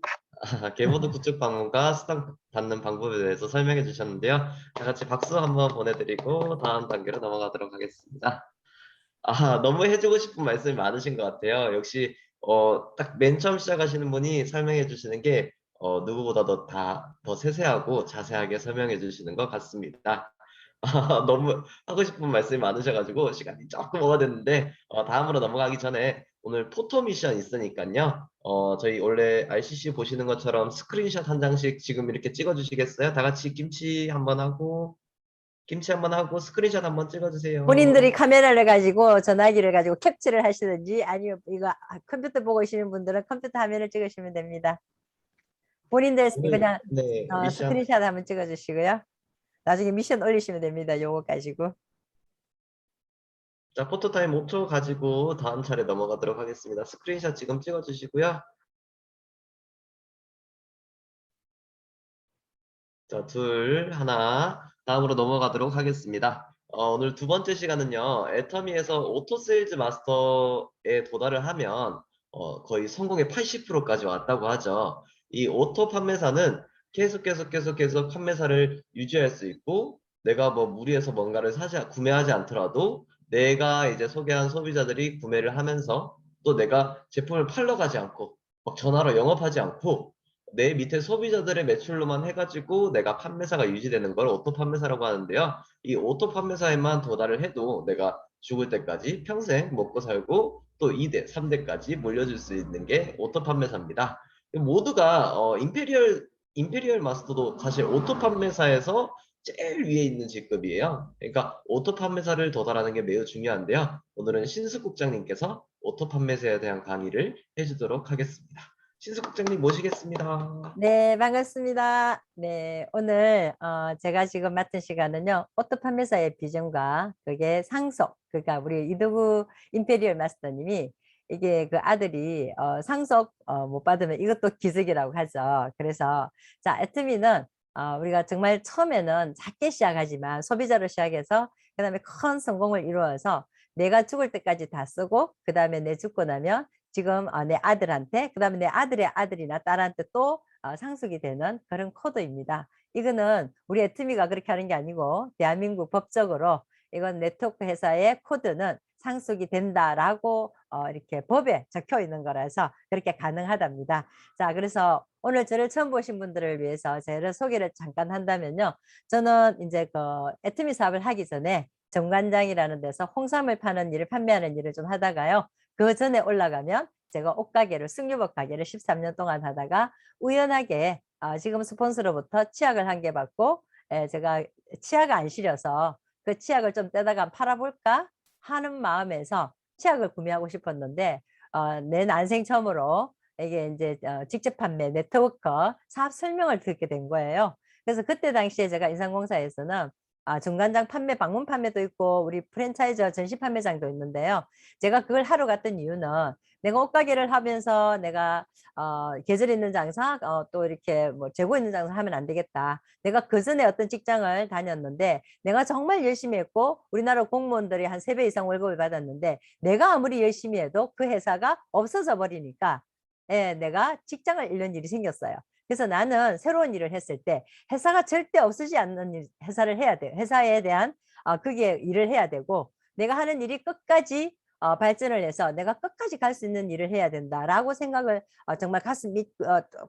개보드 구축 방문과 수당 받는 방법에 대해서 설명해 주셨는데요. 다 같이 박수 한번 보내드리고 다음 단계로 넘어가도록 하겠습니다. 너무 해주고 싶은 말씀이 많으신 것 같아요. 역시 딱 맨 처음 시작하시는 분이 설명해 주시는 게 누구보다도 더 세세하고 자세하게 설명해 주시는 것 같습니다. 너무 하고 싶은 말씀이 많으셔가지고 시간이 조금 오버됐는데 다음으로 넘어가기 전에 오늘 포토 미션 있으니까요. 저희 원래 RCC 보시는 것처럼 스크린샷 한 장씩 지금 이렇게 찍어 주시겠어요? 다 같이 김치 한번 하고 스크린샷 한번 찍어 주세요. 본인들이 카메라를 가지고 전화기를 가지고 캡처를 하시든지 아니면 이거 컴퓨터 보고 계시는 분들은 컴퓨터 화면을 찍으시면 됩니다. 본인들 그냥 네, 미션. 스크린샷 한번 찍어 주시고요. 나중에 미션 올리시면 됩니다. 요거 가지고. 자, 포토타임 5초 가지고 다음 차례 넘어가도록 하겠습니다. 스크린샷 지금 찍어 주시고요. 자, 둘, 하나. 다음으로 넘어가도록 하겠습니다. 오늘 두 번째 시간은요. 애터미에서 오토 세일즈 마스터에 도달을 하면 거의 성공의 80%까지 왔다고 하죠. 이 오토 판매사는 계속 판매사를 유지할 수 있고 내가 뭐 무리해서 뭔가를 구매하지 않더라도 내가 이제 소개한 소비자들이 구매를 하면서 또 내가 제품을 팔러 가지 않고 막 전화로 영업하지 않고 내 밑에 소비자들의 매출로만 해가지고 내가 판매사가 유지되는 걸 오토 판매사라고 하는데요. 이 오토 판매사에만 도달을 해도 내가 죽을 때까지 평생 먹고 살고 또 2대, 3대까지 물려줄 수 있는 게 오토 판매사입니다. 모두가 임페리얼 마스터도 사실 오토 판매사에서 제일 위에 있는 직급이에요. 그러니까 오토 판매사를 도달하는 게 매우 중요한데요. 오늘은 신숙 국장님께서 오토 판매사에 대한 강의를 해주도록 하겠습니다. 신숙 국장님 모시겠습니다. 네, 반갑습니다. 네, 오늘 제가 지금 맡은 시간은요. 오토 판매사의 비전과 그게 상속, 그러니까 우리 이두구 임페리얼 마스터님이 이게 그 아들이 상속 못 받으면 이것도 기적이라고 하죠. 그래서 자, 애터미는 우리가 정말 처음에는 작게 시작하지만 소비자로 시작해서 그 다음에 큰 성공을 이루어서 내가 죽을 때까지 다 쓰고 그 다음에 내 죽고 나면 지금 내 아들한테 그 다음에 내 아들의 아들이나 딸한테 또 상속이 되는 그런 코드입니다. 이거는 우리 애터미가 그렇게 하는 게 아니고 대한민국 법적으로 이건 네트워크 회사의 코드는 상속이 된다라고 이렇게 법에 적혀 있는 거라서 그렇게 가능하답니다. 자, 그래서 오늘 저를 처음 보신 분들을 위해서 저를 소개를 잠깐 한다면요. 저는 이제 그 애터미 사업을 하기 전에 정관장이라는 데서 홍삼을 파는 일을 판매하는 일을 좀 하다가요. 그 전에 올라가면 제가 옷가게를 승유복 가게를 13년 동안 하다가 우연하게 지금 스폰서로부터 치약을 한 개 받고 제가 치약을 안 실려서 그 치약을 좀 떼다가 팔아볼까 하는 마음에서 치약을 구매하고 싶었는데 내 난생 처음으로 이게 이제 직접 판매 네트워크 사업 설명을 듣게 된 거예요. 그래서 그때 당시에 제가 인삼공사에서는 중간장 판매, 방문 판매도 있고 우리 프랜차이즈 전시 판매장도 있는데요. 제가 그걸 하러 갔던 이유는 내가 옷가게를 하면서 내가 계절 있는 장사 또 이렇게 뭐 재고 있는 장사 하면 안 되겠다. 내가 그 전에 어떤 직장을 다녔는데 내가 정말 열심히 했고 우리나라 공무원들이 한 3배 이상 월급을 받았는데 내가 아무리 열심히 해도 그 회사가 없어져 버리니까 예, 내가 직장을 잃는 일이 생겼어요. 그래서 나는 새로운 일을 했을 때 회사가 절대 없어지지 않는 회사를 해야 돼요. 회사에 대한 그게 일을 해야 되고 내가 하는 일이 끝까지 발전을 해서 내가 끝까지 갈 수 있는 일을 해야 된다라고 생각을 정말 가슴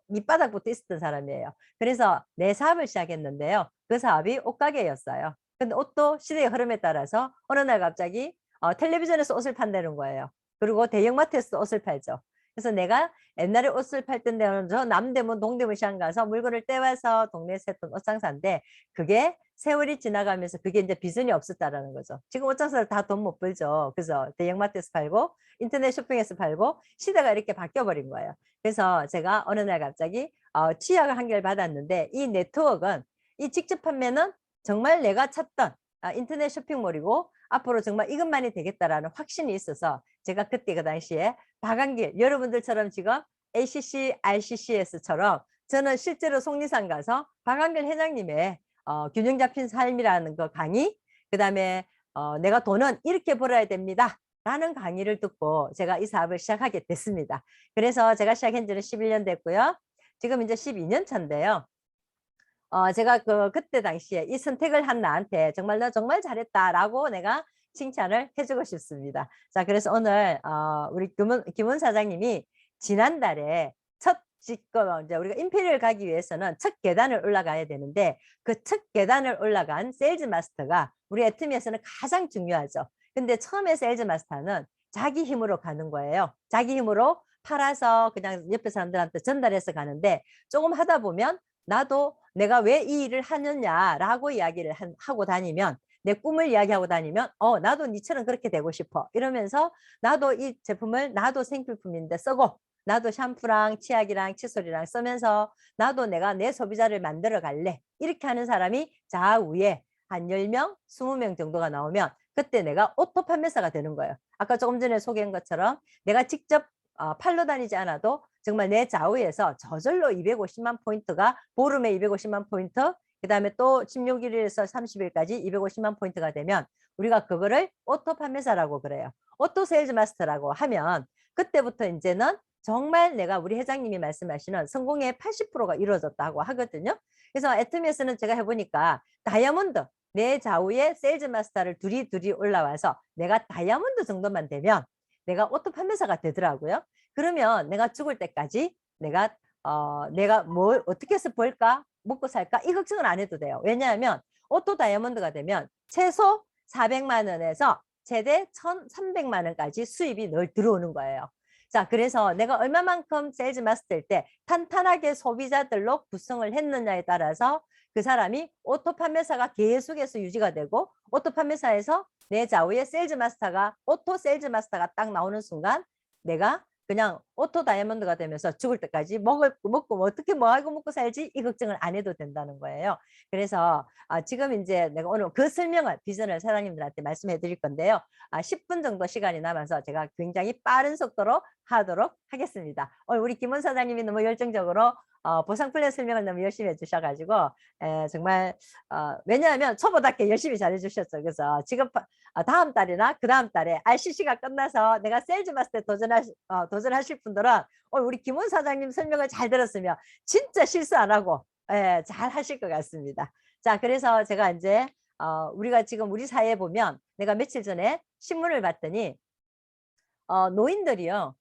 밑바닥부터 있었던 사람이에요. 그래서 내 사업을 시작했는데요. 그 사업이 옷가게였어요. 근데 옷도 시대의 흐름에 따라서 어느 날 갑자기 텔레비전에서 옷을 판다는 거예요. 그리고 대형마트에서 옷을 팔죠. 그래서 내가 옛날에 옷을 팔던 데는 저 남대문 동대문 시장 가서 물건을 떼와서 동네에서 했던 옷장사인데 그게 세월이 지나가면서 그게 이제 비전이 없었다라는 거죠. 지금 옷장사를 다 돈 못 벌죠. 그래서 대형마트에서 팔고 인터넷 쇼핑에서 팔고 시대가 이렇게 바뀌어 버린 거예요. 그래서 제가 어느 날 갑자기 취약을 한 개를 받았는데 이 네트워크는 이 직접 판매는 정말 내가 찾던 인터넷 쇼핑몰이고 앞으로 정말 이것만이 되겠다라는 확신이 있어서 제가 그때 그 당시에 박한길 여러분들처럼 지금 ACC, RCCS처럼 저는 실제로 속리산 가서 박한길 회장님의 균형 잡힌 삶이라는 거 강의 그다음에 내가 돈은 이렇게 벌어야 됩니다. 라는 강의를 듣고 제가 이 사업을 시작하게 됐습니다. 그래서 제가 시작한 지는 11년 됐고요. 지금 이제 12년 차인데요. 제가 그때 당시에 이 선택을 한 나한테 정말 너 정말 잘했다라고 내가 칭찬을 해주고 싶습니다. 자, 그래서 오늘 우리 김은 사장님이 지난달에 첫 직거 이제 우리가 임페리얼 가기 위해서는 첫 계단을 올라가야 되는데 그 첫 계단을 올라간 세일즈 마스터가 우리 애트미에서는 가장 중요하죠. 근데 처음에 세일즈 마스터는 자기 힘으로 가는 거예요. 자기 힘으로 팔아서 그냥 옆에 사람들한테 전달해서 가는데 조금 하다 보면 나도 내가 왜 이 일을 하느냐라고 이야기를 하고 다니면 내 꿈을 이야기하고 다니면 나도 니처럼 그렇게 되고 싶어 이러면서 나도 이 제품을 나도 생필품인데 쓰고 나도 샴푸랑 치약이랑 칫솔이랑 쓰면서 나도 내가 내 소비자를 만들어 갈래 이렇게 하는 사람이 좌우에 한 10명, 20명 정도가 나오면 그때 내가 오토 판매사가 되는 거예요. 아까 조금 전에 소개한 것처럼 내가 직접 팔로 다니지 않아도 정말 내 좌우에서 저절로 250만 포인트가 보름에 250만 포인트 그 다음에 또 16일에서 30일까지 250만 포인트가 되면 우리가 그거를 오토 판매사라고 그래요. 오토 세일즈 마스터라고 하면 그때부터 이제는 정말 내가 우리 회장님이 말씀하시는 성공의 80%가 이루어졌다고 하거든요. 그래서 애트미에서는 제가 해보니까 다이아몬드 내 좌우에 세일즈 마스터를 둘이 올라와서 내가 다이아몬드 정도만 되면 내가 오토 판매사가 되더라고요. 그러면 내가 죽을 때까지 내가 뭘 어떻게 해서 벌까? 먹고 살까? 이 걱정은 안 해도 돼요. 왜냐하면 오토 다이아몬드가 되면 최소 400만 원에서 최대 1,300만 원까지 수입이 늘 들어오는 거예요. 자, 그래서 내가 얼마만큼 세일즈 마스터일 때 탄탄하게 소비자들로 구성을 했느냐에 따라서 그 사람이 오토 판매사가 계속해서 유지가 되고 오토 판매사에서 내 좌우에 세일즈 마스터가 오토 세일즈 마스터가 딱 나오는 순간 내가 그냥 오토 다이아몬드가 되면서 죽을 때까지 먹고 어떻게 뭐하고 먹고 살지 이 걱정을 안 해도 된다는 거예요. 그래서 지금 이제 내가 오늘 그 설명을 비전을 사장님들한테 말씀해 드릴 건데요. 10분 정도 시간이 남아서 제가 굉장히 빠른 속도로 하도록 하겠습니다. 오늘 우리 김원 사장님이 너무 열정적으로 보상 플랜 설명을 너무 열심히 해주셔가지고 정말 왜냐하면 초보답게 열심히 잘해주셨죠. 그래서 지금 다음 달이나 그 다음 달에 RCC가 끝나서 내가 세일즈 마스터에 도전하실 분들은 우리 김원 사장님 설명을 잘 들었으면 진짜 실수 안 하고 잘 하실 것 같습니다. 자, 그래서 제가 이제 우리가 지금 우리 사회에 보면 내가 며칠 전에 신문을 봤더니 노인들이요.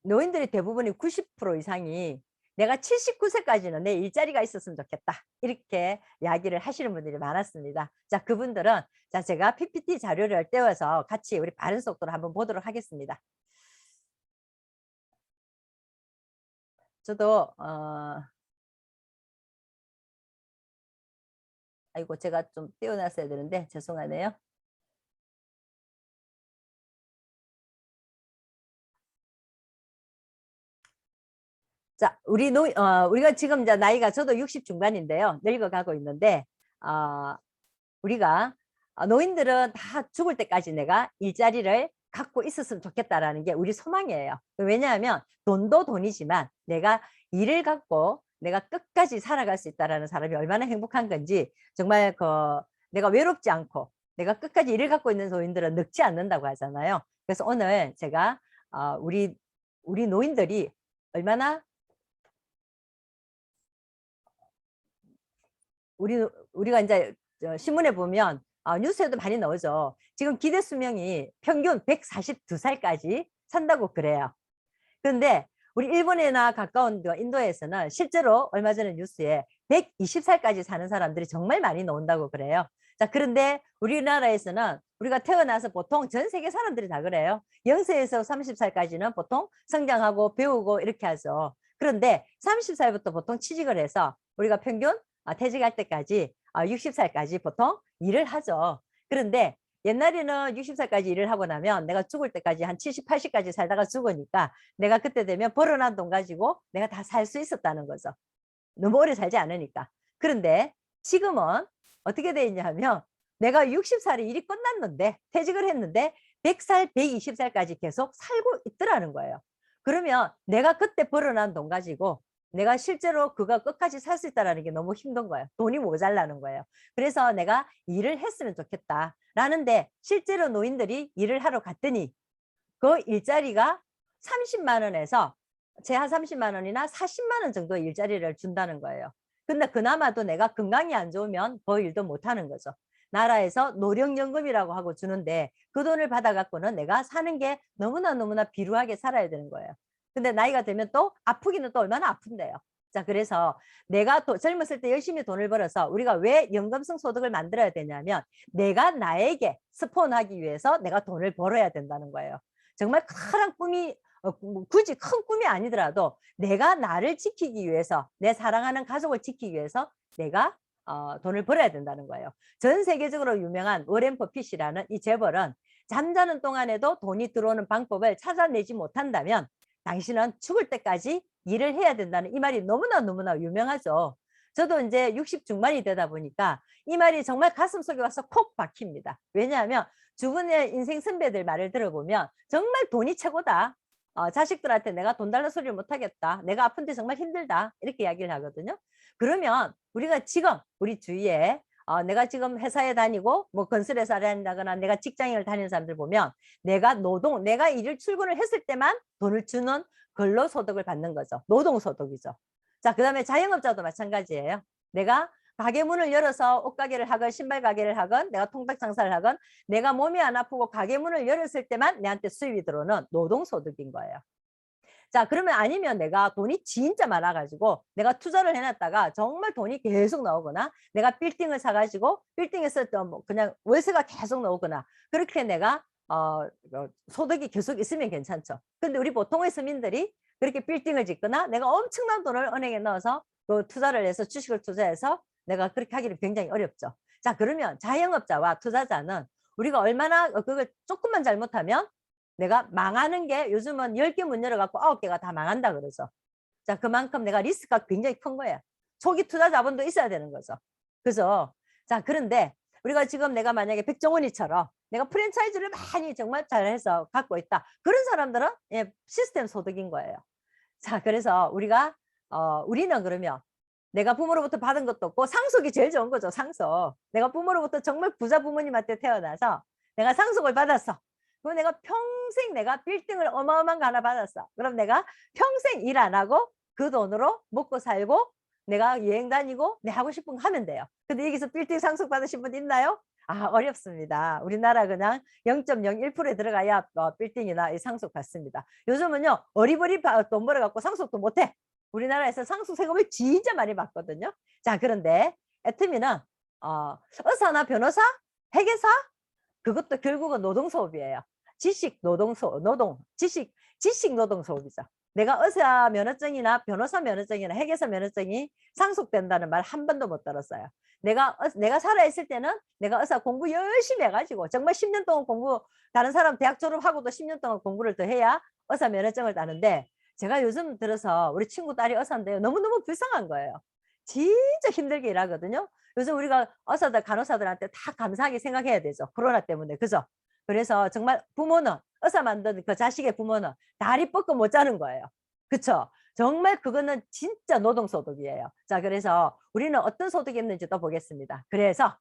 노인들이 대부분이 90% 이상이 내가 79세까지는 내 일자리가 있었으면 좋겠다. 이렇게 이야기를 하시는 분들이 많았습니다. 자, 그분들은 자, 제가 PPT 자료를 떼어서 같이 우리 빠른 속도로 한번 보도록 하겠습니다. 저도 아이고 제가 좀 떼어놨어야 되는데 죄송하네요. 자, 우리가 지금 이제 나이가 저도 60 중반인데요. 늙어가고 있는데 우리가 노인들은 다 죽을 때까지 내가 일자리를 갖고 있었으면 좋겠다라는 게 우리 소망이에요. 왜냐하면 돈도 돈이지만 내가 일을 갖고 내가 끝까지 살아갈 수 있다라는 사람이 얼마나 행복한 건지 정말 내가 외롭지 않고 내가 끝까지 일을 갖고 있는 노인들은 늙지 않는다고 하잖아요. 그래서 오늘 제가 우리 노인들이 얼마나 우리가 이제 신문에 보면 뉴스에도 많이 나오죠. 지금 기대 수명이 평균 142살까지 산다고 그래요. 그런데 우리 일본이나 가까운 인도에서는 실제로 얼마 전에 뉴스에 120살까지 사는 사람들이 정말 많이 나온다고 그래요. 자, 그런데 우리나라에서는 우리가 태어나서 보통 전 세계 사람들이 다 그래요. 0세에서 30살까지는 보통 성장하고 배우고 이렇게 하죠. 그런데 30살부터 보통 취직을 해서 우리가 평균 퇴직할 때까지 60살까지 보통 일을 하죠. 그런데 옛날에는 60살까지 일을 하고 나면 내가 죽을 때까지 한 70, 80까지 살다가 죽으니까 내가 그때 되면 벌어난 돈 가지고 내가 다 살 수 있었다는 거죠. 너무 오래 살지 않으니까. 그런데 지금은 어떻게 돼 있냐면 내가 60살에 일이 끝났는데 퇴직을 했는데 100살, 120살까지 계속 살고 있더라는 거예요. 그러면 내가 그때 벌어난 돈 가지고 내가 실제로 그거 끝까지 살 수 있다는 게 너무 힘든 거예요. 돈이 모자라는 거예요. 그래서 내가 일을 했으면 좋겠다. 라는데 실제로 노인들이 일을 하러 갔더니 그 일자리가 30만 원에서 제한 30만 원이나 40만 원 정도 일자리를 준다는 거예요. 근데 그나마도 내가 건강이 안 좋으면 그 일도 못 하는 거죠. 나라에서 노령연금이라고 하고 주는데 그 돈을 받아갖고는 내가 사는 게 너무나 비루하게 살아야 되는 거예요. 근데 나이가 되면 또 아프기는 또 얼마나 아픈데요. 자, 그래서 내가 젊었을 때 열심히 돈을 벌어서 우리가 왜 연금성 소득을 만들어야 되냐면 내가 나에게 스폰하기 위해서 내가 돈을 벌어야 된다는 거예요. 정말 큰 꿈이 굳이 큰 꿈이 아니더라도 내가 나를 지키기 위해서 내 사랑하는 가족을 지키기 위해서 내가 돈을 벌어야 된다는 거예요. 전 세계적으로 유명한 워렌 버핏이라는 이 재벌은 잠자는 동안에도 돈이 들어오는 방법을 찾아내지 못한다면 당신은 죽을 때까지 일을 해야 된다는 이 말이 너무나 유명하죠. 저도 이제 60 중반이 되다 보니까 이 말이 정말 가슴속에 와서 콕 박힙니다. 왜냐하면 주변의 인생 선배들 말을 들어보면 정말 돈이 최고다. 자식들한테 내가 돈 달라 소리를 못하겠다. 내가 아픈데 정말 힘들다. 이렇게 이야기를 하거든요. 그러면 우리가 지금 우리 주위에 내가 지금 회사에 다니고 뭐 건설회사를 다닌다거나 내가 직장인을 다니는 사람들 보면 내가 일을 출근을 했을 때만 돈을 주는 근로소득을 받는 거죠. 노동소득이죠. 자, 그 다음에 자영업자도 마찬가지예요. 내가 가게 문을 열어서 옷가게를 하건 신발 가게를 하건 내가 통닭 장사를 하건 내가 몸이 안 아프고 가게 문을 열었을 때만 내한테 수입이 들어오는 노동소득인 거예요. 자, 그러면 아니면 내가 돈이 진짜 많아가지고 내가 투자를 해놨다가 정말 돈이 계속 나오거나 내가 빌딩을 사가지고 빌딩에서 또 그냥 월세가 계속 나오거나 그렇게 내가 소득이 계속 있으면 괜찮죠. 근데 우리 보통의 서민들이 그렇게 빌딩을 짓거나 내가 엄청난 돈을 은행에 넣어서 그 투자를 해서 주식을 투자해서 내가 그렇게 하기는 굉장히 어렵죠. 자, 그러면 자영업자와 투자자는 우리가 얼마나 그걸 조금만 잘못하면 내가 망하는 게 요즘은 10개 문 열어갖고 9개가 다 망한다 그러죠. 자, 그만큼 내가 리스크가 굉장히 큰 거예요. 초기 투자 자본도 있어야 되는 거죠. 그죠? 자, 그런데 우리가 지금 내가 만약에 백종원이처럼 내가 프랜차이즈를 많이 정말 잘해서 갖고 있다. 그런 사람들은 시스템 소득인 거예요. 자, 그래서 우리는 그러면 내가 부모로부터 받은 것도 없고 상속이 제일 좋은 거죠. 상속. 내가 부모로부터 정말 부자 부모님한테 태어나서 내가 상속을 받았어. 그럼 내가 평생 내가 빌딩을 어마어마한 거 하나 받았어. 그럼 내가 평생 일 안 하고 그 돈으로 먹고 살고 내가 여행 다니고 내 하고 싶은 거 하면 돼요. 근데 여기서 빌딩 상속 받으신 분 있나요? 어렵습니다. 우리나라 그냥 0.01%에 들어가야 빌딩이나 상속 받습니다. 요즘은요 어리버리 돈 벌어갖고 상속도 못해. 우리나라에서 상속 세금을 진짜 많이 받거든요. 자, 그런데 애터미는 의사나 변호사, 회계사 그것도 결국은 노동소업이에요. 지식 노동소업이죠. 내가 의사 면허증이나 변호사 면허증이나 회계사 면허증이 상속된다는 말 한 번도 못 들었어요. 내가 살아있을 때는 내가 의사 공부 열심히 해가지고 정말 10년 동안 다른 사람 대학 졸업하고도 10년 동안 공부를 더 해야 의사 면허증을 따는데 제가 요즘 들어서 우리 친구 딸이 의사인데요. 너무너무 불쌍한 거예요. 진짜 힘들게 일하거든요. 요즘 우리가 의사들, 간호사들한테 다 감사하게 생각해야 되죠. 코로나 때문에. 그죠? 그래서 정말 부모는 의사 만든 그 자식의 부모는 다리 뻗고 못 자는 거예요. 그쵸? 정말 그거는 진짜 노동소득이에요. 자, 그래서 우리는 어떤 소득이 있는지 또 보겠습니다. 그래서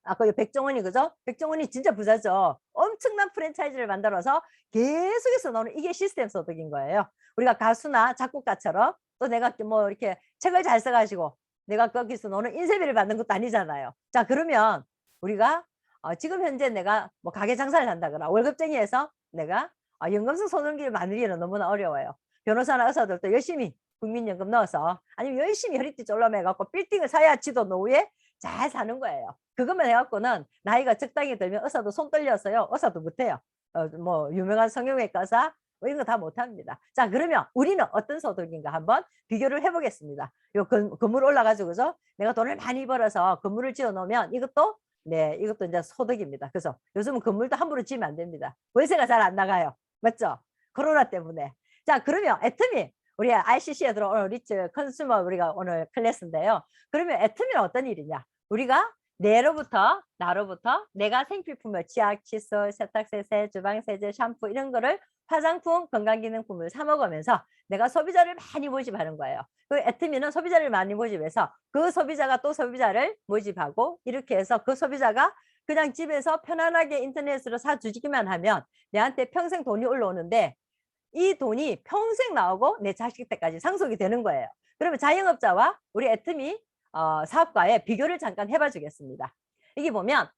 아까 백종원이 그죠? 백종원이 진짜 부자죠. 엄청난 프랜차이즈를 만들어서 계속해서 나오는 이게 시스템 소득인 거예요. 우리가 가수나 작곡가처럼 또 내가 뭐 이렇게 책을 잘 써가지고 내가 거기서 너는 인쇄비를 받는 것도 아니잖아요. 자, 그러면 우리가 지금 현재 내가 뭐 가게 장사를 한다거나 월급쟁이에서 내가 연금성 소득을 만들기는 너무나 어려워요. 변호사나 의사들도 열심히 국민연금 넣어서 아니면 열심히 허리띠 쫄라매갖고 빌딩을 사야 지도 노후에 잘 사는 거예요. 그것만 해갖고는 나이가 적당히 들면 의사도 손 떨려서요. 의사도 못해요. 뭐 유명한 성형외과 의사 뭐 이런 거 다 못합니다. 자, 그러면 우리는 어떤 소득인가 한번 비교를 해보겠습니다. 요 건물 올라가지고 그죠? 내가 돈을 많이 벌어서 건물을 지어 놓으면 이것도 네, 이것도 이제 소득입니다. 그래서 요즘은 건물도 함부로 지으면 안 됩니다. 월세가 잘 안 나가요. 맞죠? 코로나 때문에. 자, 그러면 애터미 우리 ICC에 들어 오늘 리츠 컨슈머 우리가 오늘 클래스인데요. 그러면 애터미는 어떤 일이냐? 우리가 나로부터 내가 생필품을 치약, 칫솔, 세탁세제, 주방세제, 샴푸 이런 거를 화장품, 건강기능품을 사 먹으면서 내가 소비자를 많이 모집하는 거예요. 그 애터미는 소비자를 많이 모집해서 그 소비자가 또 소비자를 모집하고 이렇게 해서 그 소비자가 그냥 집에서 편안하게 인터넷으로 사주기만 하면 내한테 평생 돈이 올라오는데 이 돈이 평생 나오고 내 자식 때까지 상속이 되는 거예요. 그러면 자영업자와 우리 애터미 사업가의 비교를 잠깐 해봐 주겠습니다. 이게 보면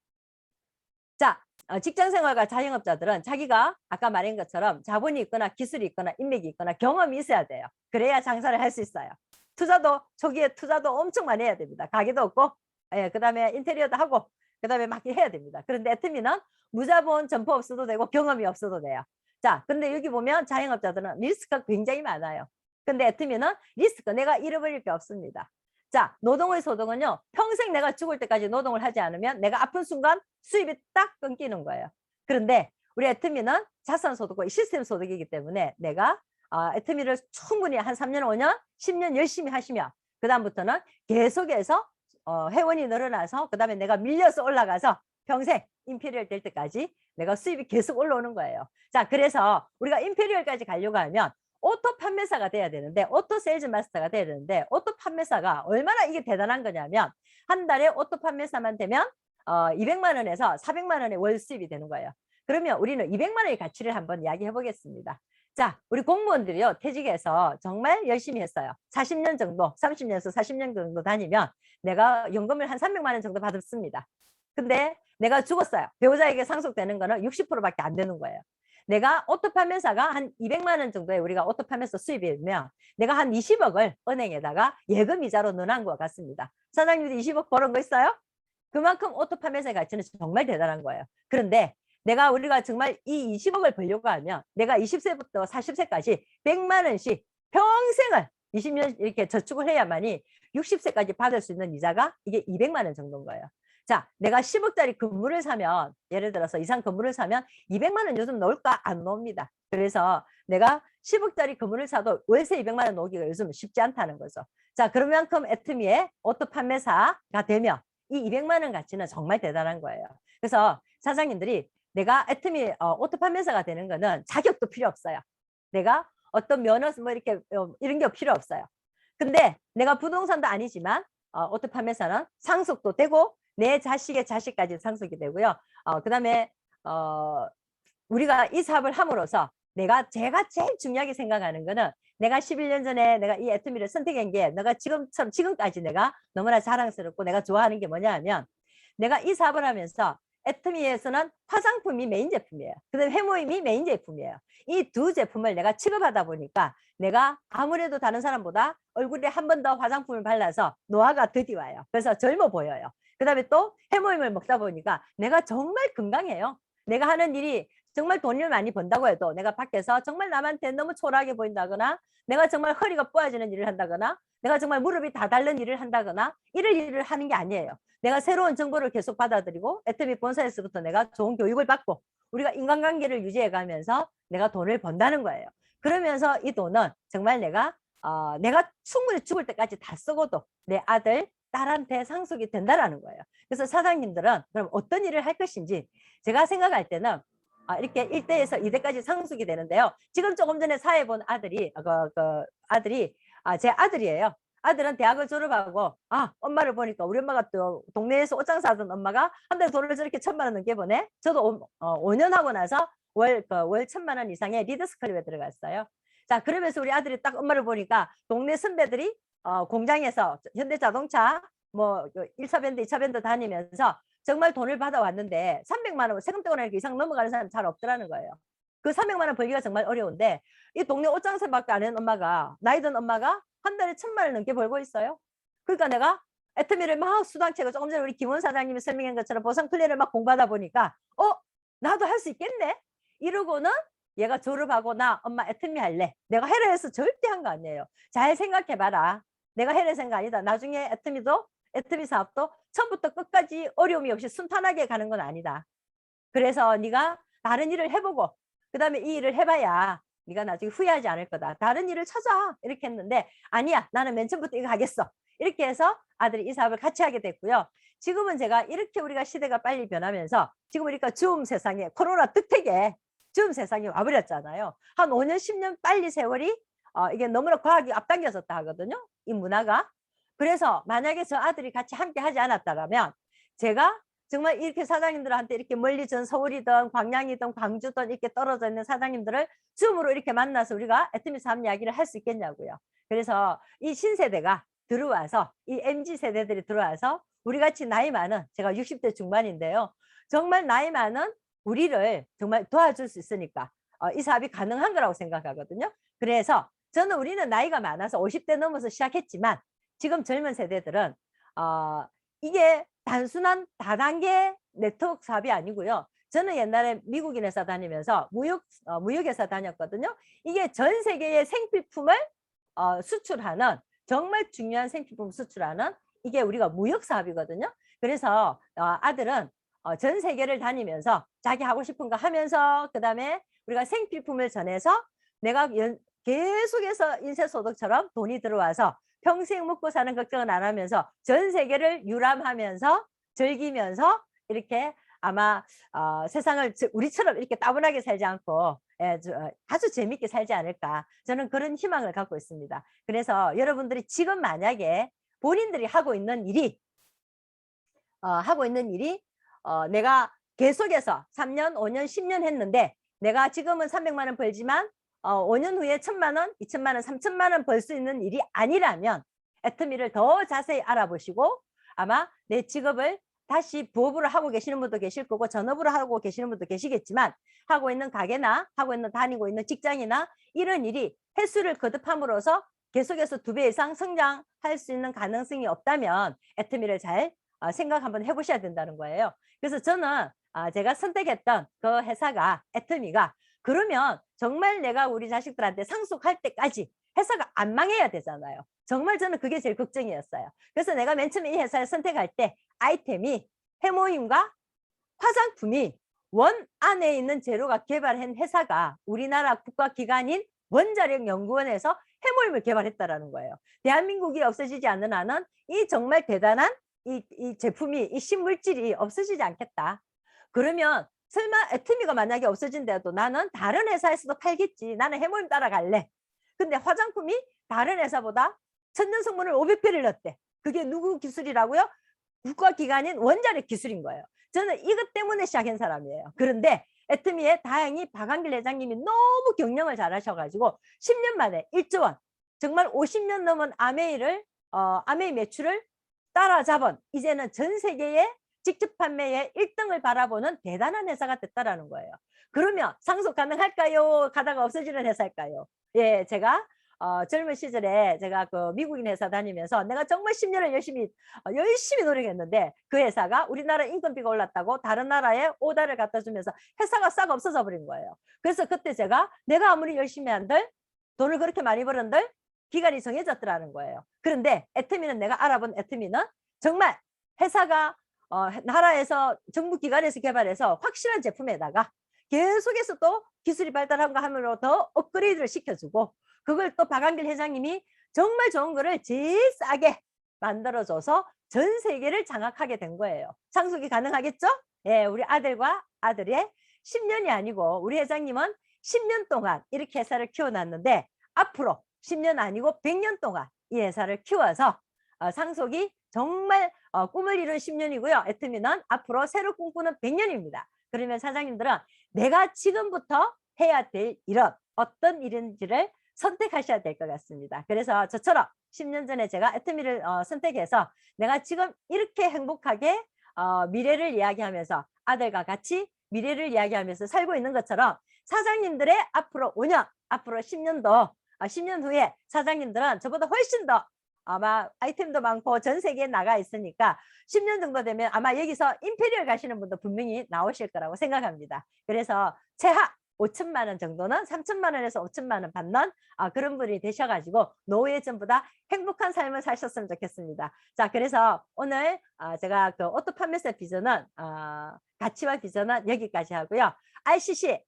자, 직장생활과 자영업자들은 자기가 아까 말한 것처럼 자본이 있거나 기술이 있거나 인맥이 있거나 경험이 있어야 돼요. 그래야 장사를 할 수 있어요. 초기에 투자도 엄청 많이 해야 됩니다. 가게도 없고 그 다음에 인테리어도 하고 그 다음에 막 해야 됩니다. 그런데 애터미는 무자본 점포 없어도 되고 경험이 없어도 돼요. 자, 근데 여기 보면 자영업자들은 리스크가 굉장히 많아요. 근데 애터미는 리스크 내가 잃어버릴 게 없습니다. 자, 노동의 소득은요. 평생 내가 죽을 때까지 노동을 하지 않으면 내가 아픈 순간 수입이 딱 끊기는 거예요. 그런데 우리 애터미는 자산소득과 시스템 소득이기 때문에 내가 애터미를 충분히 한 3년, 5년, 10년 열심히 하시면 그 다음부터는 계속해서 회원이 늘어나서 그 다음에 내가 밀려서 올라가서 평생 임페리얼 될 때까지 내가 수입이 계속 올라오는 거예요. 자, 그래서 우리가 임페리얼까지 가려고 하면 오토 판매사가 돼야 되는데 오토 세일즈 마스터가 돼야 되는데 오토 판매사가 얼마나 이게 대단한 거냐면 한 달에 오토 판매사만 되면 200만 원에서 400만 원의 월 수입이 되는 거예요. 그러면 우리는 200만 원의 가치를 한번 이야기해 보겠습니다. 자, 우리 공무원들이요 퇴직해서 정말 열심히 했어요. 40년 정도 30년에서 40년 정도 다니면 내가 연금을 한 300만 원 정도 받습니다. 근데 내가 죽었어요. 배우자에게 상속되는 거는 60%밖에 안 되는 거예요. 내가 오토 판매사가 한 200만 원 정도의 우리가 오토 판매사 수입이면 내가 한 20억을 은행에다가 예금 이자로 넣어놓은 것 같습니다. 사장님도 20억 벌은 거 있어요? 그만큼 오토 판매사의 가치는 정말 대단한 거예요. 그런데 우리가 정말 이 20억을 벌려고 하면 내가 20세부터 40세까지 100만 원씩 평생을 20년 이렇게 저축을 해야만이 60세까지 받을 수 있는 이자가 이게 200만 원 정도인 거예요. 자, 내가 10억짜리 건물을 사면 예를 들어서 이상 건물을 사면 200만 원 요즘 넣을까? 안 넣습니다. 그래서 내가 10억짜리 건물을 사도 월세 200만 원 넣기가 요즘 쉽지 않다는 거죠. 자, 그만큼 애터미의 오토 판매사가 되면 이 200만 원 가치는 정말 대단한 거예요. 그래서 사장님들이 내가 애터미 오토 판매사가 되는 거는 자격도 필요 없어요. 내가 어떤 면허 뭐 이렇게 이런 게 필요 없어요. 근데 내가 부동산도 아니지만 오토 판매사는 상속도 되고 내 자식의 자식까지 상속이 되고요. 그다음에 우리가 이 사업을 함으로써 제가 제일 중요하게 생각하는 거는 내가 11년 전에 내가 이 애터미를 선택한 게 내가 지금까지 내가 너무나 자랑스럽고 내가 좋아하는 게 뭐냐 하면 내가 이 사업을 하면서 애터미에서는 화장품이 메인 제품이에요. 그다음에 해모임이 메인 제품이에요. 이 두 제품을 내가 취급하다 보니까 내가 아무래도 다른 사람보다 얼굴에 한 번 더 화장품을 발라서 노화가 더디와요. 그래서 젊어 보여요. 그다음에 또 해모임을 먹다 보니까 내가 정말 건강해요. 내가 하는 일이 정말 돈을 많이 번다고 해도 내가 밖에서 정말 남한테 너무 초라하게 보인다거나 내가 정말 허리가 부어지는 일을 한다거나 내가 정말 무릎이 다 닳는 일을 한다거나 이런 일을 하는 게 아니에요. 내가 새로운 정보를 계속 받아들이고 애터미 본사에서부터 내가 좋은 교육을 받고 우리가 인간관계를 유지해 가면서 내가 돈을 번다는 거예요. 그러면서 이 돈은 정말 내가 충분히 죽을 때까지 다 쓰고도 내 아들, 딸한테 상속이 된다라는 거예요. 그래서 사장님들은 그럼 어떤 일을 할 것인지 제가 생각할 때는 이렇게 1대에서 2대까지 상속이 되는데요. 지금 조금 전에 사회 본 아들이 제 아들이에요. 아들은 대학을 졸업하고 엄마를 보니까 우리 엄마가 또 동네에서 옷장 사던 엄마가 한 달에 돈을 저렇게 1,000만 원 넘게 보내. 저도 5년 하고 나서 월 1,000만 원 이상의 리더스클립에 들어갔어요. 자, 그러면서 우리 아들이 딱 엄마를 보니까 동네 선배들이 공장에서 현대자동차 뭐 1차 밴드, 2차 밴드 다니면서 정말 돈을 받아왔는데 300만 원 세금 떼고 나니까 이상 넘어가는 사람 잘 없더라는 거예요. 그 300만 원 벌기가 정말 어려운데 이 동네 옷장사밖에 안 하는 엄마가 나이 든 엄마가 한 달에 1,000만 원 넘게 벌고 있어요. 그러니까 내가 애터미를 막 수당채고 조금 전에 우리 김원 사장님이 설명한 것처럼 보상 플랜을 막 공부하다 보니까 나도 할 수 있겠네 이러고는 얘가 졸업하고 나 엄마 애터미 할래. 내가 해라 해서 절대 한 거 아니에요. 잘 생각해봐라. 내가 해라 생각 아니다. 나중에 애터미 사업도 처음부터 끝까지 어려움이 없이 순탄하게 가는 건 아니다. 그래서 네가 다른 일을 해보고 그 다음에 이 일을 해봐야 네가 나중에 후회하지 않을 거다. 다른 일을 찾아. 이렇게 했는데 아니야. 나는 맨 처음부터 이거 하겠어. 이렇게 해서 아들이 이 사업을 같이 하게 됐고요. 지금은 제가 이렇게 우리가 시대가 빨리 변하면서 지금 우리가 줌 세상에 코로나 득택에 줌 세상에 와버렸잖아요. 한 5년 10년 빨리 세월이 이게 너무나 과학이 앞당겨졌다 하거든요. 이 문화가. 그래서 만약에 저 아들이 같이 함께 하지 않았다면 제가 정말 이렇게 사장님들한테 이렇게 멀리 전 서울이든 광양이든 광주든 이렇게 떨어져 있는 사장님들을 줌으로 이렇게 만나서 우리가 애터미 사업 이야기를 할 수 있겠냐고요. 그래서 이 신세대가 들어와서 이 MZ 세대들이 들어와서 우리 같이 나이 많은 제가 60대 중반인데요. 정말 나이 많은 우리를 정말 도와줄 수 있으니까 이 사업이 가능한 거라고 생각하거든요. 그래서 저는 우리는 나이가 많아서 50대 넘어서 시작했지만 지금 젊은 세대들은 이게 단순한 다단계 네트워크 사업이 아니고요. 저는 옛날에 미국인 회사 다니면서 무역회사 다녔거든요. 이게 전 세계의 생필품을 수출하는 정말 중요한 생필품 수출하는 이게 우리가 무역 사업이거든요. 그래서 아들은 전 세계를 다니면서 자기 하고 싶은 거 하면서 그다음에 우리가 생필품을 전해서 내가 계속해서 인쇄소득처럼 돈이 들어와서 평생 먹고 사는 걱정은 안 하면서 전 세계를 유람하면서 즐기면서 이렇게 아마 세상을 우리처럼 이렇게 따분하게 살지 않고 아주 재밌게 살지 않을까 저는 그런 희망을 갖고 있습니다. 그래서 여러분들이 지금 만약에 본인들이 하고 있는 일이 내가 계속해서 3년, 5년, 10년 했는데 내가 지금은 300만 원 벌지만 5년 후에 1,000만 원, 2,000만 원, 3,000만 원 벌 수 있는 일이 아니라면 애터미를 더 자세히 알아보시고 아마 내 직업을 다시 부업으로 하고 계시는 분도 계실 거고 전업으로 하고 계시는 분도 계시겠지만 하고 있는 가게나 다니고 있는 직장이나 이런 일이 횟수를 거듭함으로써 계속해서 2배 이상 성장할 수 있는 가능성이 없다면 애터미를 잘 생각 한번 해보셔야 된다는 거예요. 그래서 저는 제가 선택했던 그 회사가 애터미가 그러면 정말 내가 우리 자식들한테 상속할 때까지 회사가 안 망해야 되잖아요. 정말 저는 그게 제일 걱정이었어요. 그래서 내가 맨 처음에 이 회사를 선택할 때 아이템이 해모임과 화장품이 원 안에 있는 재료가 개발한 회사가 우리나라 국가기관인 원자력연구원에서 해모임을 개발했다라는 거예요. 대한민국이 없어지지 않는 한은 이 정말 대단한 이 제품이 이 신물질이 없어지지 않겠다. 그러면 설마 애터미가 만약에 없어진대도 나는 다른 회사에서도 팔겠지. 나는 해모임 따라갈래. 근데 화장품이 다른 회사보다 천연성분을 500배를 넣었대. 그게 누구 기술이라고요? 국가기관인 원자력 기술인 거예요. 저는 이것 때문에 시작한 사람이에요. 그런데 애터미에 다행히 박한길 회장님이 너무 경영을 잘하셔가지고 10년 만에 1조 원, 정말 50년 넘은 아메이 매출을 따라잡은 이제는 전 세계의 직접 판매의 1등을 바라보는 대단한 회사가 됐다라는 거예요. 그러면 상속 가능할까요? 가다가 없어지는 회사일까요? 예, 제가 젊은 시절에 제가 그 미국인 회사 다니면서 내가 정말 10년을 열심히 노력했는데 그 회사가 우리나라 인건비가 올랐다고 다른 나라에 오다를 갖다 주면서 회사가 싹 없어져 버린 거예요. 그래서 그때 내가 아무리 열심히 한들 돈을 그렇게 많이 벌은들 기간이 정해졌더라는 거예요. 그런데 애터미는 내가 알아본 애터미는 정말 회사가 나라에서 정부 기관에서 개발해서 확실한 제품에다가 계속해서 또 기술이 발달한 거 하면서 더 업그레이드를 시켜주고 그걸 또 박한길 회장님이 정말 좋은 거를 제일 싸게 만들어줘서 전 세계를 장악하게 된 거예요. 상속이 가능하겠죠? 예, 우리 아들과 아들의 10년이 아니고 우리 회장님은 10년 동안 이렇게 회사를 키워놨는데 앞으로 10년 아니고 100년 동안 이 회사를 키워서 상속이 정말 꿈을 이룬 10년이고요. 애터미는 앞으로 새로 꿈꾸는 100년입니다. 그러면 사장님들은 내가 지금부터 해야 될 일은 어떤 일인지를 선택하셔야 될 것 같습니다. 그래서 저처럼 10년 전에 제가 애터미를 선택해서 내가 지금 이렇게 행복하게 미래를 이야기하면서 아들과 같이 미래를 이야기하면서 살고 있는 것처럼 사장님들의 앞으로 5년, 앞으로 10년 후에 사장님들은 저보다 훨씬 더 아마 아이템도 많고 전 세계에 나가 있으니까 10년 정도 되면 아마 여기서 임페리얼 가시는 분도 분명히 나오실 거라고 생각합니다. 그래서 최하 5천만 원 정도는 3천만 원에서 5천만 원 받는 그런 분이 되셔가지고 노후에 전부 다 행복한 삶을 사셨으면 좋겠습니다. 자, 그래서 오늘 제가 그 오토 판매사 비전은 가치와 비전은 여기까지 하고요. RCC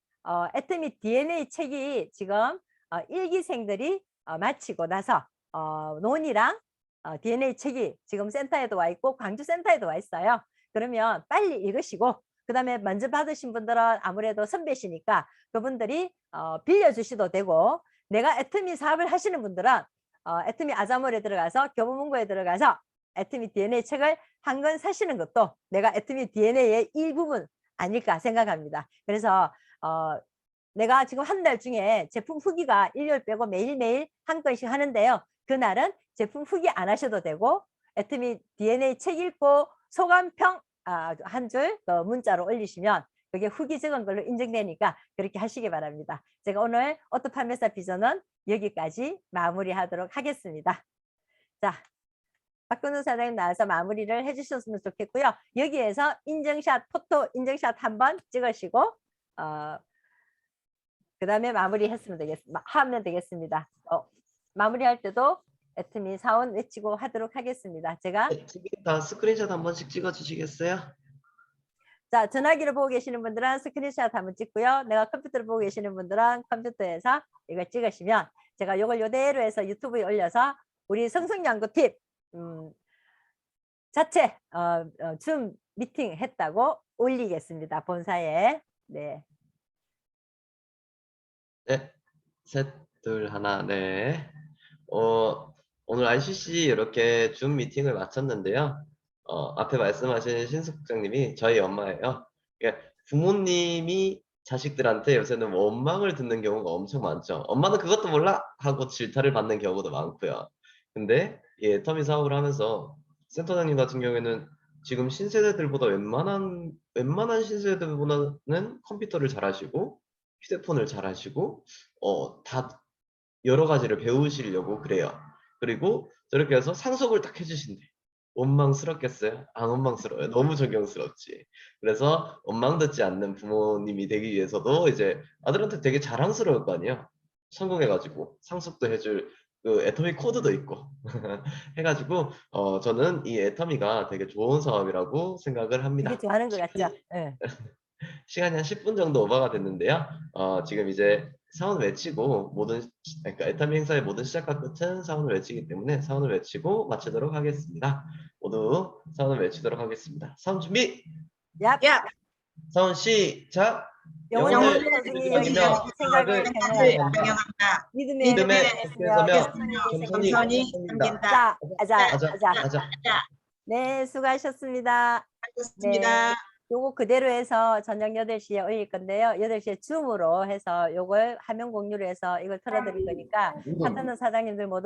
애터미 DNA 책이 지금 1기생들이 마치고 나서 논이랑 DNA 책이 지금 센터에도 와 있고 광주 센터에도 와 있어요. 그러면 빨리 읽으시고 그 다음에 먼저 받으신 분들은 아무래도 선배시니까 그분들이 빌려주셔도 되고 내가 애터미 사업을 하시는 분들은 애터미 아자몰에 들어가서 교보문고에 들어가서 애터미 DNA 책을 한 권 사시는 것도 내가 애터미 DNA의 일부분 아닐까 생각합니다. 그래서 내가 지금 한 달 중에 제품 후기가 일요일 빼고 매일매일 한 건씩 하는데요. 그날은 제품 후기 안 하셔도 되고 애터미 DNA 책 읽고 소감평 한 줄 문자로 올리시면 그게 후기 적은 걸로 인정되니까 그렇게 하시기 바랍니다. 제가 오늘 오토 판매사 비전은 여기까지 마무리하도록 하겠습니다. 자, 박근우 사장님 나와서 마무리를 해주셨으면 좋겠고요. 여기에서 인증샷, 포토 인증샷 한번 찍으시고 그 다음에 하면 되겠습니다. 마무리할 때도 애터미 사원 외치고 하도록 하겠습니다. 제가 다 스크린샷 한 번씩 찍어 주시겠어요? 자, 전화기를 보고 계시는 분들은 스크린샷 한번 찍고요. 내가 컴퓨터를 보고 계시는 분들은 컴퓨터에서 이걸 찍으시면 제가 이걸 이대로 해서 유튜브에 올려서 우리 성성연구팀 자체 줌 미팅 했다고 올리겠습니다. 본사에. 네. 네, 셋, 둘, 하나, 네. 오늘 RCC 이렇게 줌 미팅을 마쳤는데요. 앞에 말씀하신 신숙 국장님이 저희 엄마예요. 그러니까 부모님이 자식들한테 요새는 원망을 듣는 경우가 엄청 많죠. 엄마는 그것도 몰라 하고 질타를 받는 경우도 많고요. 근데 이 애터미 사업을 하면서 센터장님 같은 경우에는 지금 신세대들보다 웬만한 신세대들보다는 컴퓨터를 잘하시고 휴대폰을 잘하시고 다 여러 가지를 배우시려고 그래요. 그리고 저렇게 해서 상속을 딱 해주신대. 원망스럽겠어요? 안 원망스러워요. 너무 존경스럽지. 그래서 원망 듣지 않는 부모님이 되기 위해서도 이제 아들한테 되게 자랑스러울 거 아니에요. 성공해가지고 상속도 해줄 그 애터미 코드도 있고 해가지고 저는 이 애터미가 되게 좋은 사업이라고 생각을 합니다. 되게 좋아하는 것 같죠? 네. 시간이 한 10분 정도 오버가 됐는데요. 지금 이제 사원 외치고 그러니까 애터미 행사의 모든 시작과 끝은 사원을 외치기 때문에 사원을 외치고 마치도록 하겠습니다. 모두 사원을 외치도록 하겠습니다. 사원 준비! 야, 사원 시작! 영혼을 소중히 여기며 여기며 생각을 경영한다. 믿음의 서 겸손히 섬긴다. 아자. 네, 수고하셨습니다. 알겠습니다. 요거 그대로 해서 저녁 8시에 올릴 건데요. 8시에 줌으로 해서 요걸 화면 공유로 해서 이걸 틀어드릴 거니까 하트는 사장님들 못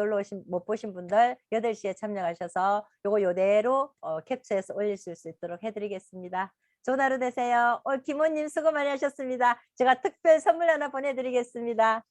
보신 분들 8시에 참여하셔서 요거 요대로 캡처해서 올릴 수 있도록 해드리겠습니다. 좋은 하루 되세요. 김호님 수고 많이 하셨습니다. 제가 특별 선물 하나 보내드리겠습니다.